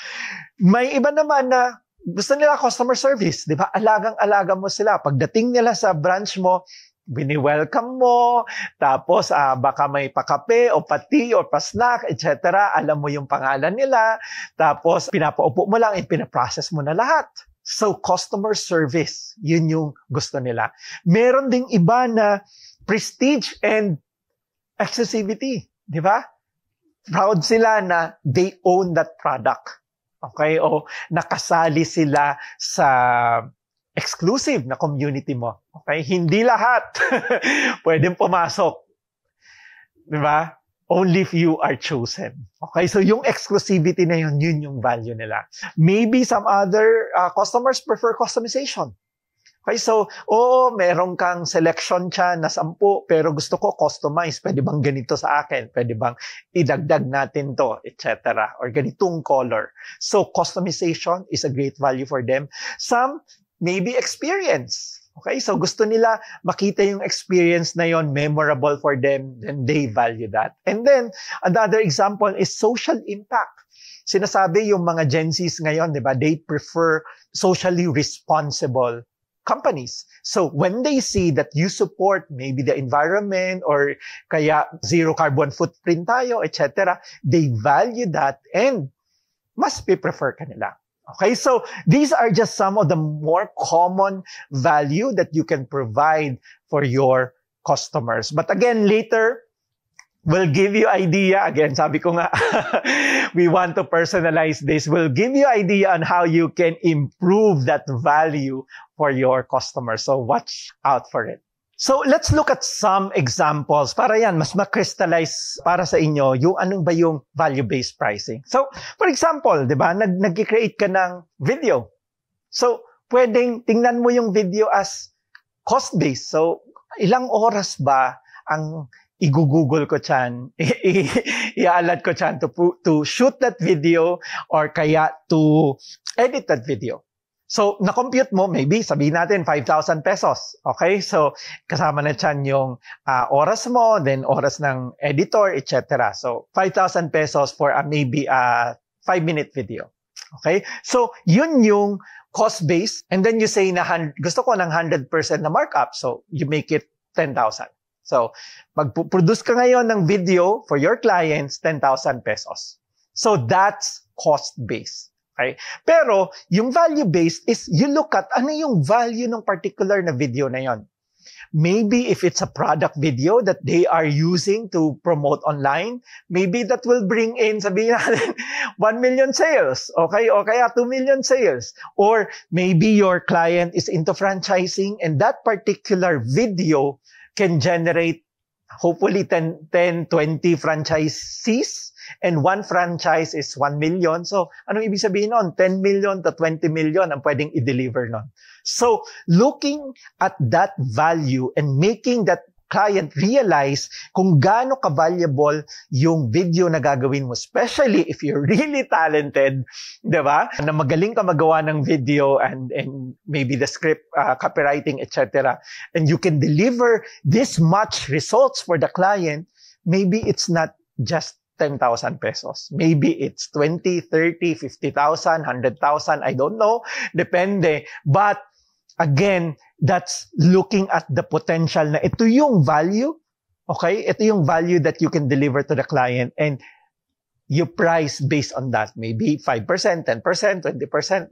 Speaker 1: May iba naman na gusto nila customer service. Di ba? Alagang-alaga mo sila. Pagdating nila sa branch mo, bini-welcome mo, tapos baka may pakape o pati o pa-snack, etc. Alam mo yung pangalan nila, tapos pinapaupo mo lang, pinaprocess mo na lahat. So, customer service, yun yung gusto nila. Meron ding iba na prestige and exclusivity, di ba? Proud sila na they own that product. Okay? O nakasali sila sa exclusive na community mo. Okay? Hindi lahat pwedeng pumasok. Diba? Only few are chosen. Okay? So, yung exclusivity na yun yung value nila. Maybe some other customers prefer customization. Okay? So, meron kang selection siya na 10, pero gusto ko customize. Pwede bang ganito sa akin? Pwede bang idagdag natin to, etc. Or ganitong color. So, customization is a great value for them. Some maybe experience. Okay? So, gusto nila makita yung experience na yon, memorable for them, then they value that. And then, another example is social impact. Sinasabi yung mga Gen Zs ngayon, di ba, they prefer socially responsible companies. So, when they see that you support maybe the environment or kaya zero carbon footprint tayo, etc., they value that and mas prefer kanila. Okay, so these are just some of the more common value that you can provide for your customers. But again, later, we'll give you idea. Again, sabi ko nga, we want to personalize this. We'll give you idea on how you can improve that value for your customers. So watch out for it. So let's look at some examples para yan, mas ma-crystallize para sa inyo yung anong ba yung value-based pricing. So, for example, di ba, nag-create ka ng video. So, pwedeng tingnan mo yung video as cost-based. So, ilang oras ba ang i-google ko dyan, i-alat ko dyan to shoot that video or kaya to edit that video. So, na-compute mo, maybe, sabihin natin, 5,000 pesos. Okay? So, kasama na dyan yung oras mo, then oras ng editor, etc. So, 5,000 pesos for maybe a 5-minute video. Okay? So, yun yung cost base. And then you say, gusto ko ng 100% na markup. So, you make it 10,000. So, mag-produce ka ngayon ng video for your clients, 10,000 pesos. So, that's cost base. Okay? Pero, yung value-based is you look at ano yung value ng particular na video na yon. Maybe if it's a product video that they are using to promote online, maybe that will bring in, sabihin natin, 1 million sales. Okay? O kaya 2 million sales. Or maybe your client is into franchising and that particular video can generate hopefully 10, 20 franchisees and one franchise is 1 million. So, anong ibig sabihin nun? 10 million to 20 million ang pwedeng i-deliver nun. So, looking at that value and making that client realize kung gaano ka-valuable yung video na gagawin mo, especially if you're really talented, di ba? Na magaling ka magawa ng video and maybe the script, copywriting, etc. And you can deliver this much results for the client, maybe it's not just 10,000 pesos. Maybe it's 20, 30, 50,000, 100,000, I don't know. Depende. But again, that's looking at the potential na ito yung value, okay? Ito yung value that you can deliver to the client and you price based on that. Maybe 5%, 10%, 20%,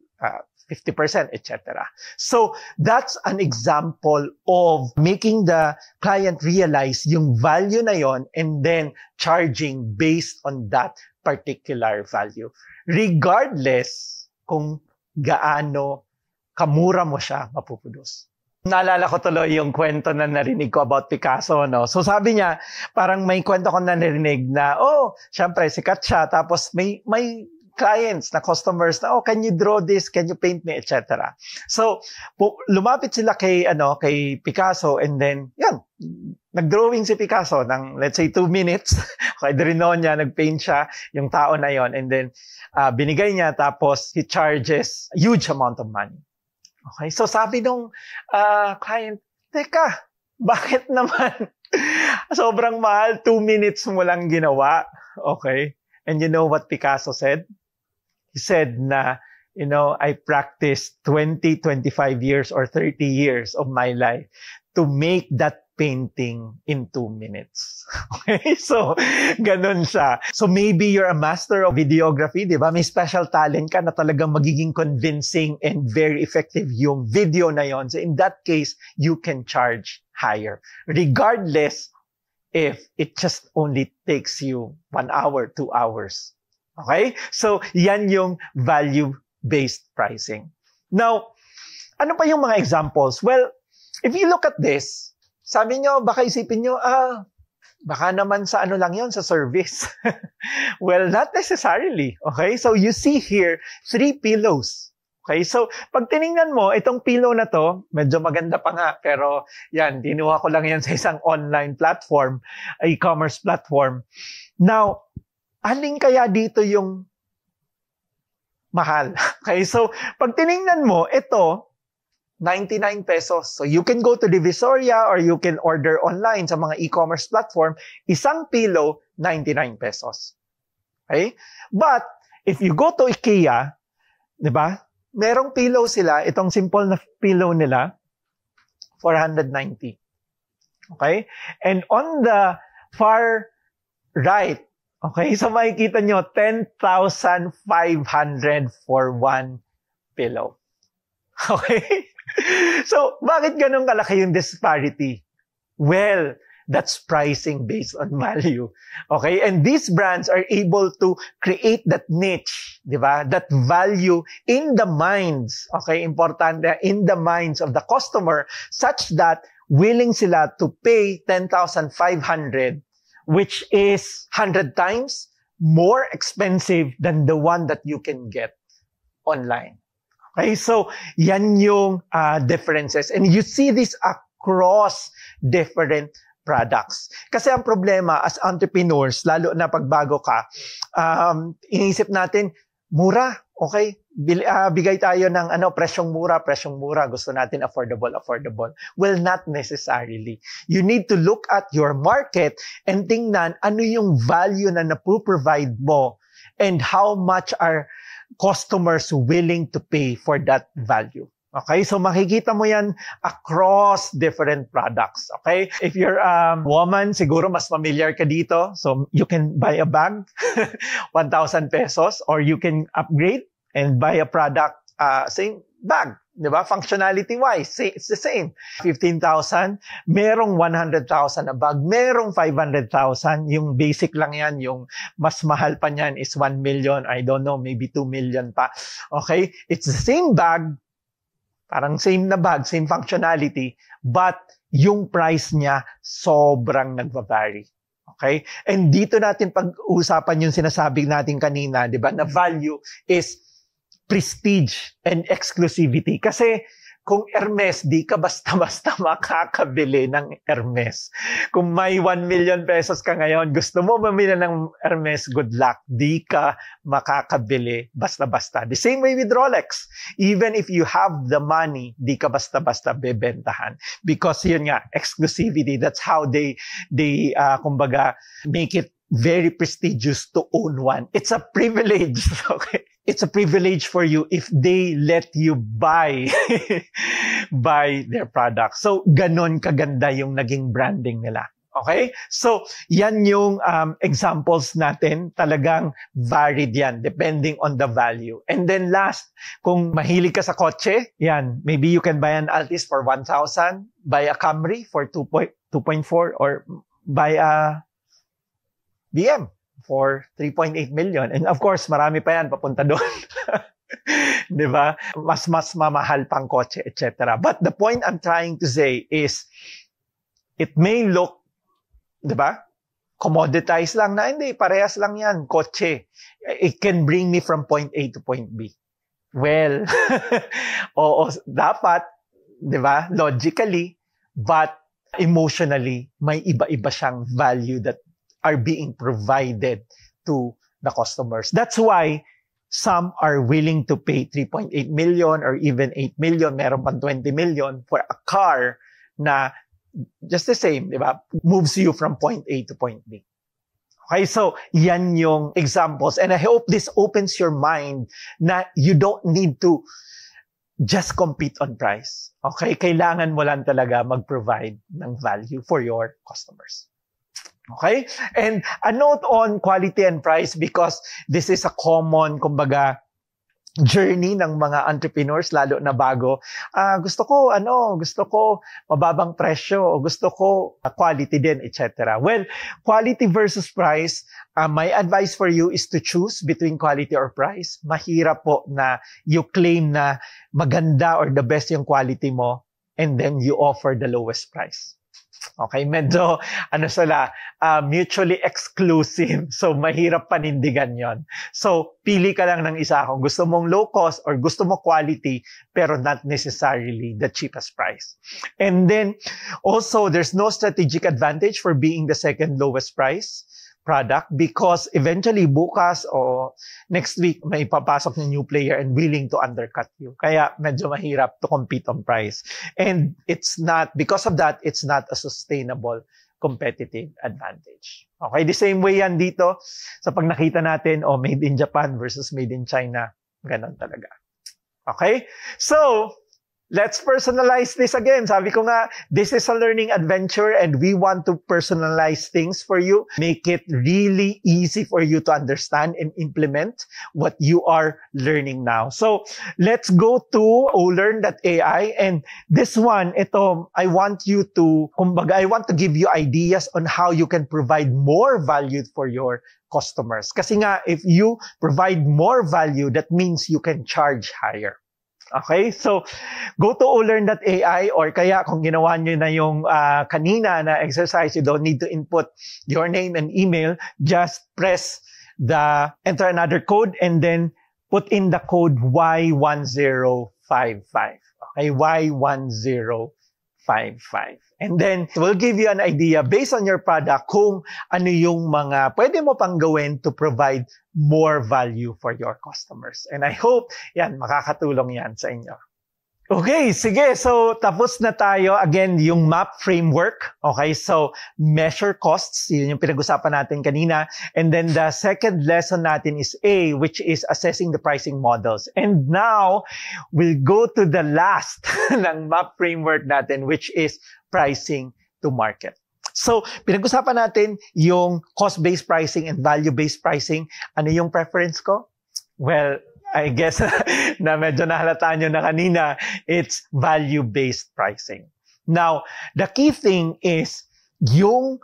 Speaker 1: 50%, etc. So that's an example of making the client realize yung value na yon and then charging based on that particular value. Regardless kung gaano kamura mo siya mapuproduce. Naalala ko tuloy yung kwento na narinig ko about Picasso, no? So sabi niya, parang may kwento ko na narinig na, syempre sikat siya, tapos may clients na customers na, can you draw this? Can you paint me? Etc. So, lumapit sila kay Picasso and then, yan, nag-drawing si Picasso ng, let's say, 2 minutes. Okay, rin niya, nag-paint siya yung tao na yon and then, binigay niya, tapos he charges a huge amount of money. Okay, so sabi nung client, teka, bakit naman? Sobrang mahal, 2 minutes mo lang ginawa. Okay, and you know what Picasso said? He said na, I practiced 20, 25 years or 30 years of my life to make that painting in 2 minutes. Okay? So, ganun siya. So, maybe you're a master of videography, di ba? May special talent ka na talagang magiging convincing and very effective yung video na yon. So, in that case, you can charge higher. Regardless if it just only takes you 1 hour, 2 hours. Okay? So, yan yung value-based pricing. Now, ano pa yung mga examples? Well, if you look at this, sabi nyo, baka isipin nyo, baka naman sa ano lang yon sa service. Well, not necessarily. Okay? So, you see here, 3 pillows. Okay? So, pag tiningnan mo, itong pillow na to, medyo maganda pa nga, pero yan, dinuha ko lang yan sa isang online platform, e-commerce platform. Now, aling kaya dito yung mahal? Okay? So, pag tiningnan mo, ito, 99 pesos. So you can go to Divisoria or you can order online sa mga e-commerce platform. Isang pillow, 99 pesos. Okay? But if you go to IKEA, di ba? Merong pillow sila, itong simple na pillow nila, 490. Okay? And on the far right, okay, so makikita nyo, 10,500 for one pillow. Okay? So, bakit ganun kalaki yung disparity? Well, that's pricing based on value. Okay? And these brands are able to create that niche, di ba? That value in the minds, okay? Importante, in the minds of the customer such that willing sila to pay 10,500, which is 100 times more expensive than the one that you can get online. Okay, so yan yung differences. And you see this across different products. Kasi ang problema as entrepreneurs, lalo na pagbago ka, iniisip natin, mura, okay? Bigay tayo ng presyong mura. Gusto natin affordable. Well, not necessarily. You need to look at your market and tingnan ano yung value na napro-provide mo and how much are customers willing to pay for that value. Okay? So makikita mo yan across different products. Okay? If you're a woman, siguro mas familiar ka dito. So you can buy a bag, 1,000 pesos, or you can upgrade and buy a product, same bag. Diba? Functionality-wise, it's the same. 15,000, merong 100,000 na bag, merong 500,000. Yung basic lang yan, yung mas mahal pa niyan is 1 million, I don't know, maybe 2 million pa. Okay? It's the same bag, parang same na bag, same functionality, but yung price niya sobrang nagva-vary. Okay? And dito natin pag-uusapan yung sinasabi natin kanina, di ba, na value is prestige and exclusivity. Kasi kung Hermes, di ka basta-basta makakabili ng Hermes. Kung may 1 million pesos ka ngayon, gusto mo mamili ng Hermes, good luck. Di ka makakabili basta-basta. The same way with Rolex. Even if you have the money, di ka basta-basta bebentahan. Because yun nga, exclusivity. That's how they kumbaga, make it very prestigious to own one. It's a privilege. Okay? It's a privilege for you if they let you buy their product. So, ganon kaganda yung naging branding nila. Okay? So, yan yung examples natin. Talagang varied yan, depending on the value. And then last, kung mahilig ka sa kotse, yan, maybe you can buy an Altis for 1,000, buy a Camry for 2.4, or buy a BM for 3.8 million. And of course, marami pa yan papunta doon. Di ba? Mas mamahal pang kotse, etc. But the point I'm trying to say is, it may look, di ba? Commoditized lang na, hindi, parehas lang yan, kotse. It can bring me from point A to point B. Well, oo, dapat, di ba? Logically, but emotionally, may iba-iba siyang value that are being provided to the customers. That's why some are willing to pay 3.8 million or even 8 million, meron pang 20 million for a car na just the same, di ba? Moves you from point A to point B. Okay, so yan yung examples. And I hope this opens your mind na you don't need to just compete on price. Okay, kailangan mo lang talaga mag-provide ng value for your customers. Okay? And a note on quality and price, because this is a common, kumbaga, journey ng mga entrepreneurs, lalo na bago. Gusto ko mababang presyo, o gusto ko quality din, etc. Well, quality versus price, my advice for you is to choose between quality or price. Mahirap po na you claim na maganda or the best yung quality mo, and then you offer the lowest price. Okay, medyo mutually exclusive. So, mahirap panindigan yon. So, pili ka lang ng isa kung gusto mong low cost or gusto mo quality, pero not necessarily the cheapest price. And then, also, there's no strategic advantage for being the second lowest price product, because eventually bukas o next week may papasok na new player and willing to undercut you. Kaya medyo mahirap to compete on price. And because of that, it's not a sustainable competitive advantage. Okay, the same way yan dito sa pag nakita natin, made in Japan versus made in China. Ganon talaga. Okay? So, let's personalize this again. Sabi ko nga, this is a learning adventure and we want to personalize things for you. Make it really easy for you to understand and implement what you are learning now. So, let's go to olearn.ai, and this one, I want to give you ideas on how you can provide more value for your customers. Kasi nga, if you provide more value, that means you can charge higher. Okay? So, go to olearn.ai, or kaya kung ginawa nyo na yung kanina na exercise, you don't need to input your name and email. Just enter another code and then put in the code Y1055. Okay? Y1055. And then, we'll give you an idea based on your product kung ano yung mga pwede mo pang gawin to provide more value for your customers. And I hope, makakatulong yan sa inyo. Okay, sige. So, tapos na tayo. Again, yung MAP framework. Okay, so measure costs. Yun yung pinag-usapan natin kanina. And then the second lesson natin is A, which is assessing the pricing models. And now, we'll go to the last ng MAP framework natin, which is pricing to market. So, pinag-usapan natin yung cost-based pricing and value-based pricing. Ano yung preference ko? Well, I guess na medyo nahalata nyo na kanina, it's value-based pricing. Now, the key thing is, yung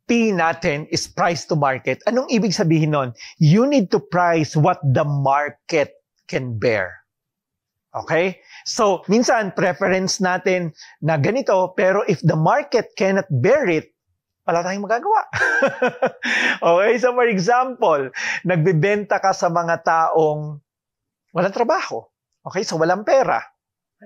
Speaker 1: P natin is price to market. Anong ibig sabihin nun? You need to price what the market can bear. Okay? So, minsan, preference natin na ganito, pero if the market cannot bear it, wala tayong magagawa. Okay, so for example, nagbebenta ka sa mga taong walang trabaho. Okay, so walang pera.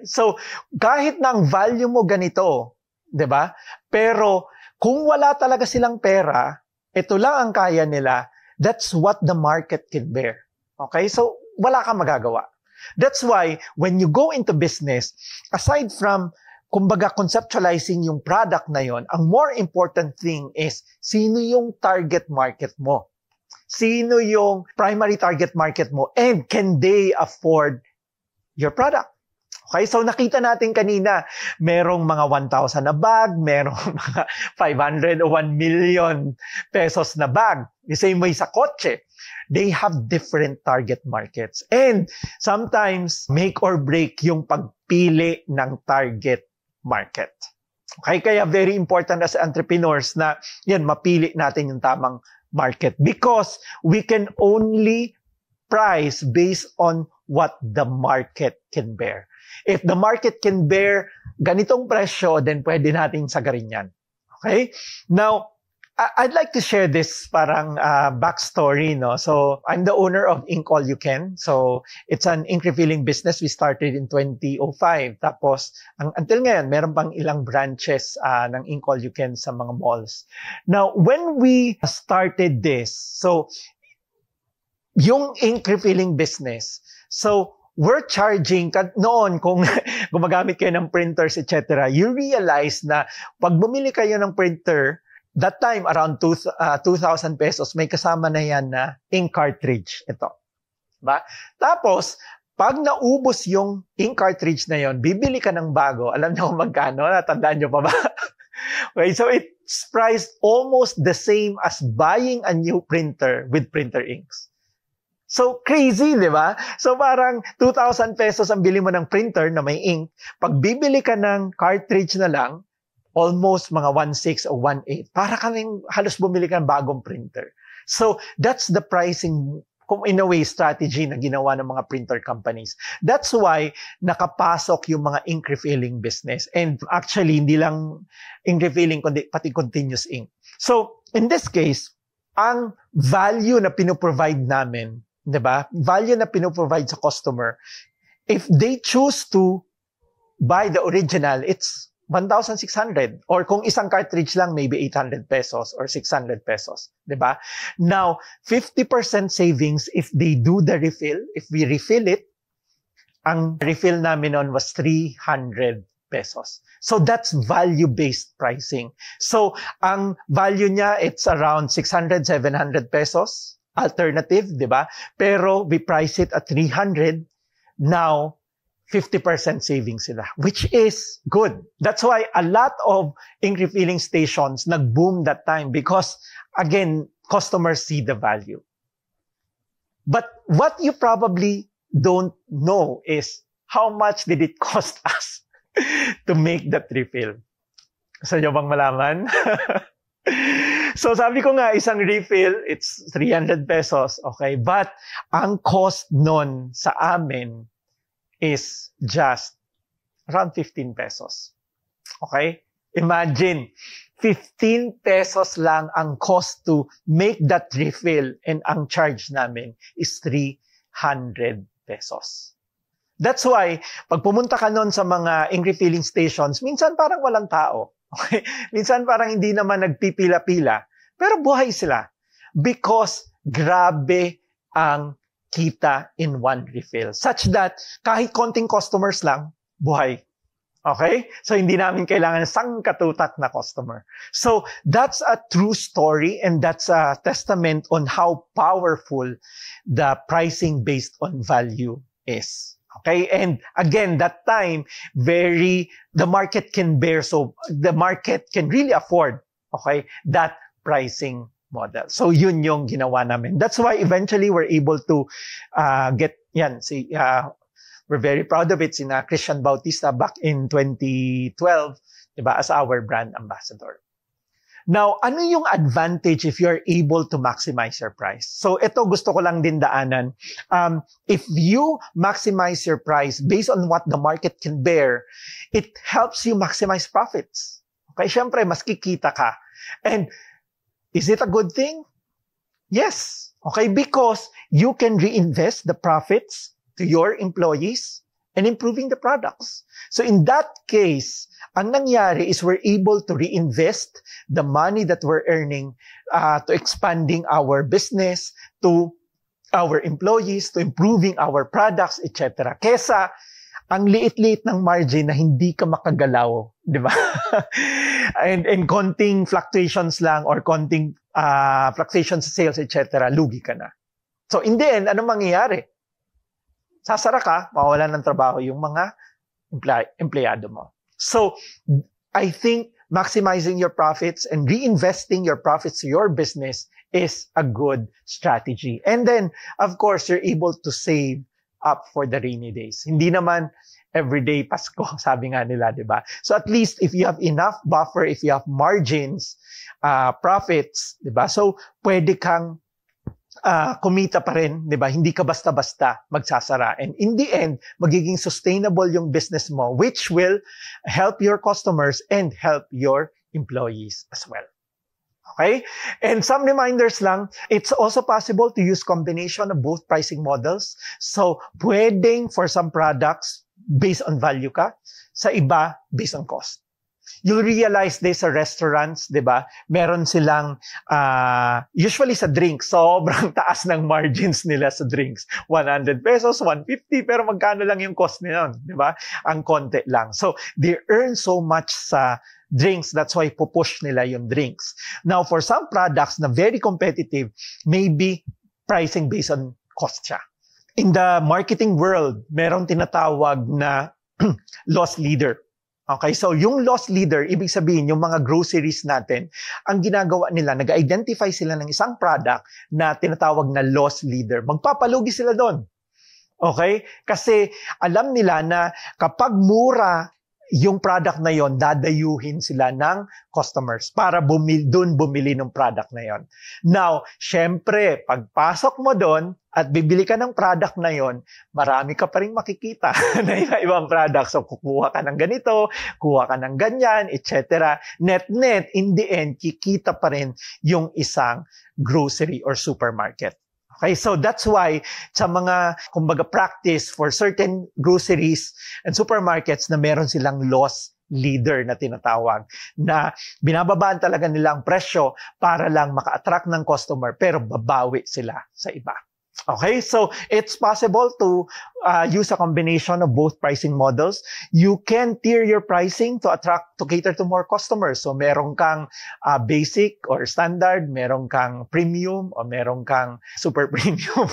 Speaker 1: So, kahit na ang value mo ganito, 'di ba? Pero kung wala talaga silang pera, ito lang ang kaya nila, that's what the market can bear. Okay? So, wala kang magagawa. That's why, when you go into business, aside from, kumbaga, conceptualizing yung product na yon, ang more important thing is, sino yung target market mo? Sino yung primary target market mo? And can they afford your product? Okay, so nakita natin kanina, merong mga 1,000 na bag, merong mga 500 o 1 million pesos na bag. The same way sa kotse. They have different target markets. And sometimes, make or break yung pagpili ng target market. Okay, kaya very important as entrepreneurs na yan, mapili natin yung tamang market because we can only price based on what the market can bear. If the market can bear ganitong presyo, then pwede nating sagarin yan. Okay? Now, I'd like to share this parang backstory, no? So, I'm the owner of Ink All You Can. So, it's an ink refilling business. We started in 2005. Tapos, until ngayon, meron pang ilang branches ng Ink All You Can sa mga malls. Now, when we started this, so, yung ink refilling business, so, we're charging, noon kung gumagamit kayo ng printers, etc., you realize na pag bumili kayo ng printer, that time around 2,000 pesos, may kasama na yan na ink cartridge. Ito. Ba? Tapos, pag naubos yung ink cartridge na yon, bibili ka ng bago. Alam niyo kung magkano? Natandaan niyo pa ba? Okay, so it's priced almost the same as buying a new printer with printer inks. So, crazy, di ba? So, parang 2,000 pesos ang bili mo ng printer na may ink. Pag bibili ka ng cartridge na lang, almost mga 1.6 o 1.8. Para kaming halos bumili ka ng bagong printer. So, that's the pricing, in a way, strategy na ginawa ng mga printer companies. That's why nakapasok yung mga ink refilling business. And actually, hindi lang ink refilling, kundi pati continuous ink. So, in this case, ang value na pinoprovide namin, diba? Value na pinoprovide sa customer, if they choose to buy the original, it's 1,600. Or kung isang cartridge lang, maybe 800 pesos or 600 pesos. Diba? Now, 50% savings if they do the refill. If we refill it, ang refill namin on was 300 pesos. So that's value-based pricing. So ang value niya, it's around 600, 700 pesos. Alternative, di ba? Pero we price it at 300. Now, 50% savings sila, which is good. That's why a lot of ink refilling stations nag-boom that time because, again, customers see the value. But what you probably don't know is how much did it cost us to make that refill? Gusto nyo bang malaman? So sabi ko nga, isang refill, it's 300 pesos, okay? But ang cost nun sa amin is just around 15 pesos. Okay? Imagine, 15 pesos lang ang cost to make that refill and ang charge namin is 300 pesos. That's why, pag pumunta ka nun sa mga ink refilling stations, minsan parang walang tao. Okay? Minsan parang hindi naman nagpipila-pila. Pero buhay sila. Because grabe ang kita in one refill. Such that kahit konting customers lang, buhay. Okay? So hindi namin kailangan sangkatutak na customer. So that's a true story and that's a testament on how powerful the pricing based on value is. Okay? And again, that time, the market can bear, so the market can really afford, okay, that pricing model. So yun yung ginawa namin. That's why eventually we're able to get, we're very proud of it, sina Christian Bautista back in 2012, diba, as our brand ambassador. Now, ano yung advantage if you're able to maximize your price? So, ito gusto ko lang din daanan. If you maximize your price based on what the market can bear, it helps you maximize profits. Okay, syempre, mas kikita ka. And is it a good thing? Yes. Okay, because you can reinvest the profits to your employees and improving the products. So in that case, ang nangyari is we're able to reinvest the money that we're earning to expanding our business, to our employees, to improving our products, etc. Kesa ang liit-liit ng margin na hindi ka makagalaw, di ba? and konting fluctuations lang or konting fluctuations sa sales, etc., lugi ka na. So in the end, ano mangyayari? Sasara ka, mawawalan ng trabaho yung mga empleyado mo. So I think maximizing your profits and reinvesting your profits to your business is a good strategy. And then, of course, you're able to save up for the rainy days. Hindi naman everyday Pasko, sabi nga nila, di ba? So at least if you have enough buffer, if you have margins, profits, di ba? So pwede kang kumita pa rin, di ba? Hindi ka basta-basta magsasara. And in the end, magiging sustainable yung business mo, which will help your customers and help your employees as well. Okay? And some reminders lang, it's also possible to use combination of both pricing models. So, pwedeng for some products, based on value ka, sa iba, based on cost. You'll realize this sa restaurants, di ba? Meron silang, usually sa drinks, sobrang taas ng margins nila sa drinks. 100 pesos, 150, pero magkano lang yung cost nila, di ba? Ang konti lang. So, they earn so much sa drinks. That's why pupush nila yung drinks. Now, for some products na very competitive, maybe pricing based on cost siya. In the marketing world, merong tinatawag na loss leader. Okay, so yung loss leader, ibig sabihin, yung mga groceries natin, ang ginagawa nila, nag-identify sila ng isang product na tinatawag na loss leader. Magpapalugi sila doon. Okay? Kasi alam nila na kapag mura yung product na yon, dadayuhin sila ng customers para bumili ng product na yon. Now, syempre, pagpasok mo doon at bibili ka ng product na yon, marami ka pa rin makikita na ibang product. So, kukuha ka ng ganito, kuha ka ng ganyan, etc. Net-net, in the end, kikita pa rin yung isang grocery or supermarket. Okay, so that's why sa mga, kumbaga, practice for certain groceries and supermarkets na meron silang loss leader na tinatawag, na binababaan talaga nila ang presyo para lang maka-attract ng customer pero babawi sila sa iba. Okay, so it's possible to use a combination of both pricing models. You can tier your pricing to cater to more customers. So meron kang basic or standard, meron kang premium, o meron kang super premium.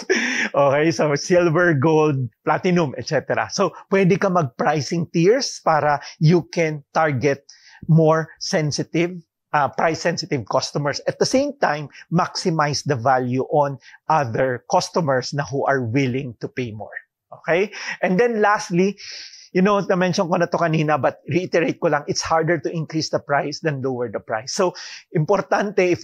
Speaker 1: Okay, so silver, gold, platinum, etc. So pwede ka mag-pricing tiers para you can target more sensitive price-sensitive customers. At the same time, maximize the value on other customers na who are willing to pay more. Okay? And then lastly, na-mention ko na to kanina, but reiterate ko lang, it's harder to increase the price than lower the price. So, importante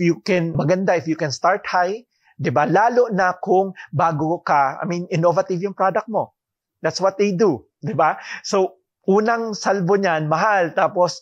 Speaker 1: maganda if you can start high, diba? Lalo na kung bago ka, innovative yung product mo. That's what they do, diba? So, unang salbo niyan, mahal, tapos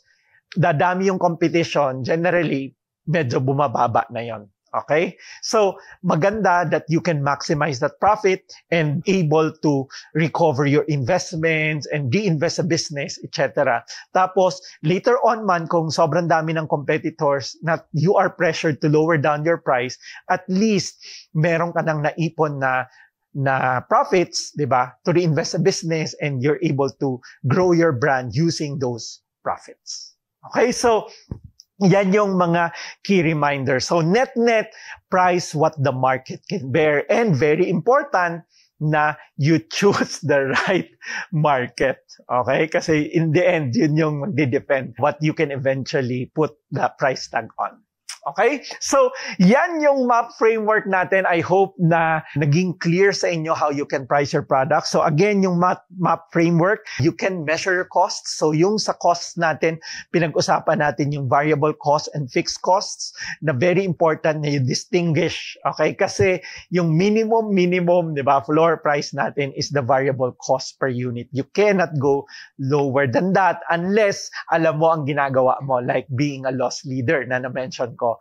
Speaker 1: dadami yung competition, generally, medyo bumababa na yon. Okay? So, maganda that you can maximize that profit and able to recover your investments and reinvest sa business, etc. Tapos, later on man, kung sobrang dami ng competitors na you are pressured to lower down your price, at least, meron ka nang naipon na profits, di ba? To reinvest sa business and you're able to grow your brand using those profits. Okay, so yan yung mga key reminders. So net-net, price what the market can bear. And very important na you choose the right market. Okay? Kasi in the end, yun yung magde-depend what you can eventually put the price tag on. Okay? So, yan yung map framework natin. I hope na naging clear sa inyo how you can price your product. So, again, yung map framework, you can measure your costs. So, yung sa costs natin, pinag-usapan natin yung variable costs and fixed costs na very important na you distinguish. Okay? Kasi yung minimum, di ba, floor price natin is the variable cost per unit. You cannot go lower than that unless alam mo ang ginagawa mo, like being a loss leader na na-mention ko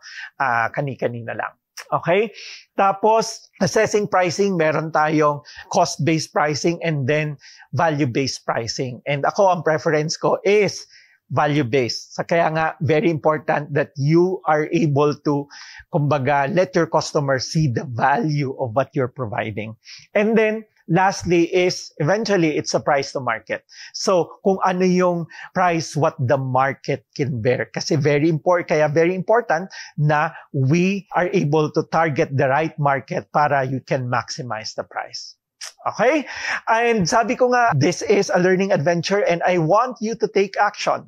Speaker 1: kani-kanina lang. Okay? Tapos, assessing pricing, meron tayong cost-based pricing and then value-based pricing. And ako, ang preference ko is value-based. So, kaya nga, very important that you are able to, kumbaga, let your customer see the value of what you're providing. And then, lastly is, eventually, it's a price to market. So, kung ano yung price, what the market can bear. Kasi very important na we are able to target the right market para you can maximize the price. Okay? And sabi ko nga, this is a learning adventure and I want you to take action.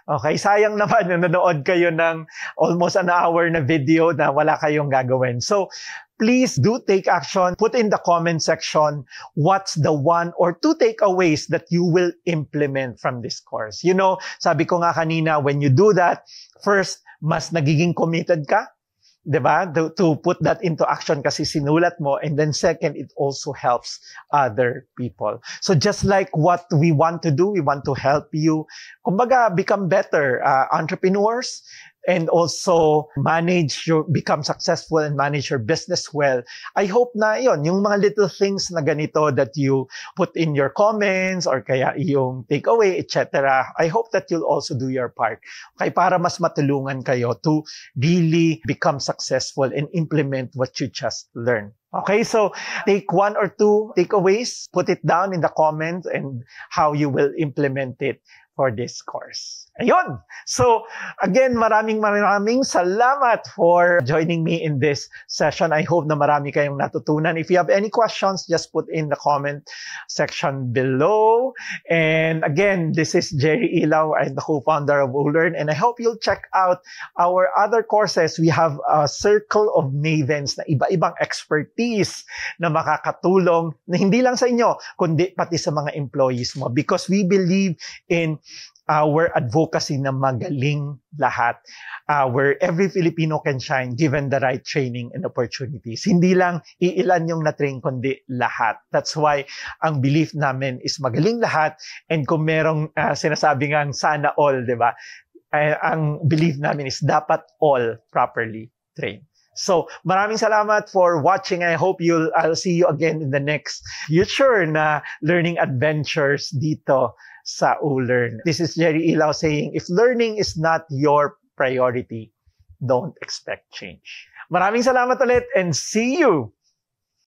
Speaker 1: Okay, sayang naman na nanood kayo ng almost an hour na video na wala kayong gagawin. So, please do take action. Put in the comment section what's the 1 or 2 takeaways that you will implement from this course. You know, sabi ko nga kanina, when you do that, first, mas nagiging committed ka. Diba? To put that into action kasi sinulat mo. And then second, it also helps other people. So just like what we want to do, we want to help you, kumbaga, become better entrepreneurs and also become successful and manage your business well. I hope na yon yung mga little things na ganito that you put in your comments or kaya yung takeaway, etc. I hope that you'll also do your part. Okay, para mas matulungan kayo to really become successful and implement what you just learned. Okay, so take 1 or 2 takeaways, put it down in the comments and how you will implement it for this course. Ayun! So, again, maraming salamat for joining me in this session. I hope na marami kayong natutunan. If you have any questions, just put in the comment section below. And again, this is Jerry Ilaw. I'm the co-founder of Ulearn. And I hope you'll check out our other courses. We have a circle of mavens na iba-ibang expertise na makakatulong na hindi lang sa inyo, kundi pati sa mga employees mo. Because we believe in our advocacy na magaling lahat, where every Filipino can shine given the right training and opportunities. Hindi lang iilan yung na-train, kundi lahat. That's why ang belief namin is magaling lahat, and kung merong sinasabi ngang sana all, di ba? Ang belief namin is dapat all properly trained. So, maraming salamat for watching. I hope I'll see you again in the next future na learning adventures dito sa Ulearn. This is Jerry Ilaw saying, if learning is not your priority, don't expect change. Maraming salamat ulit and see you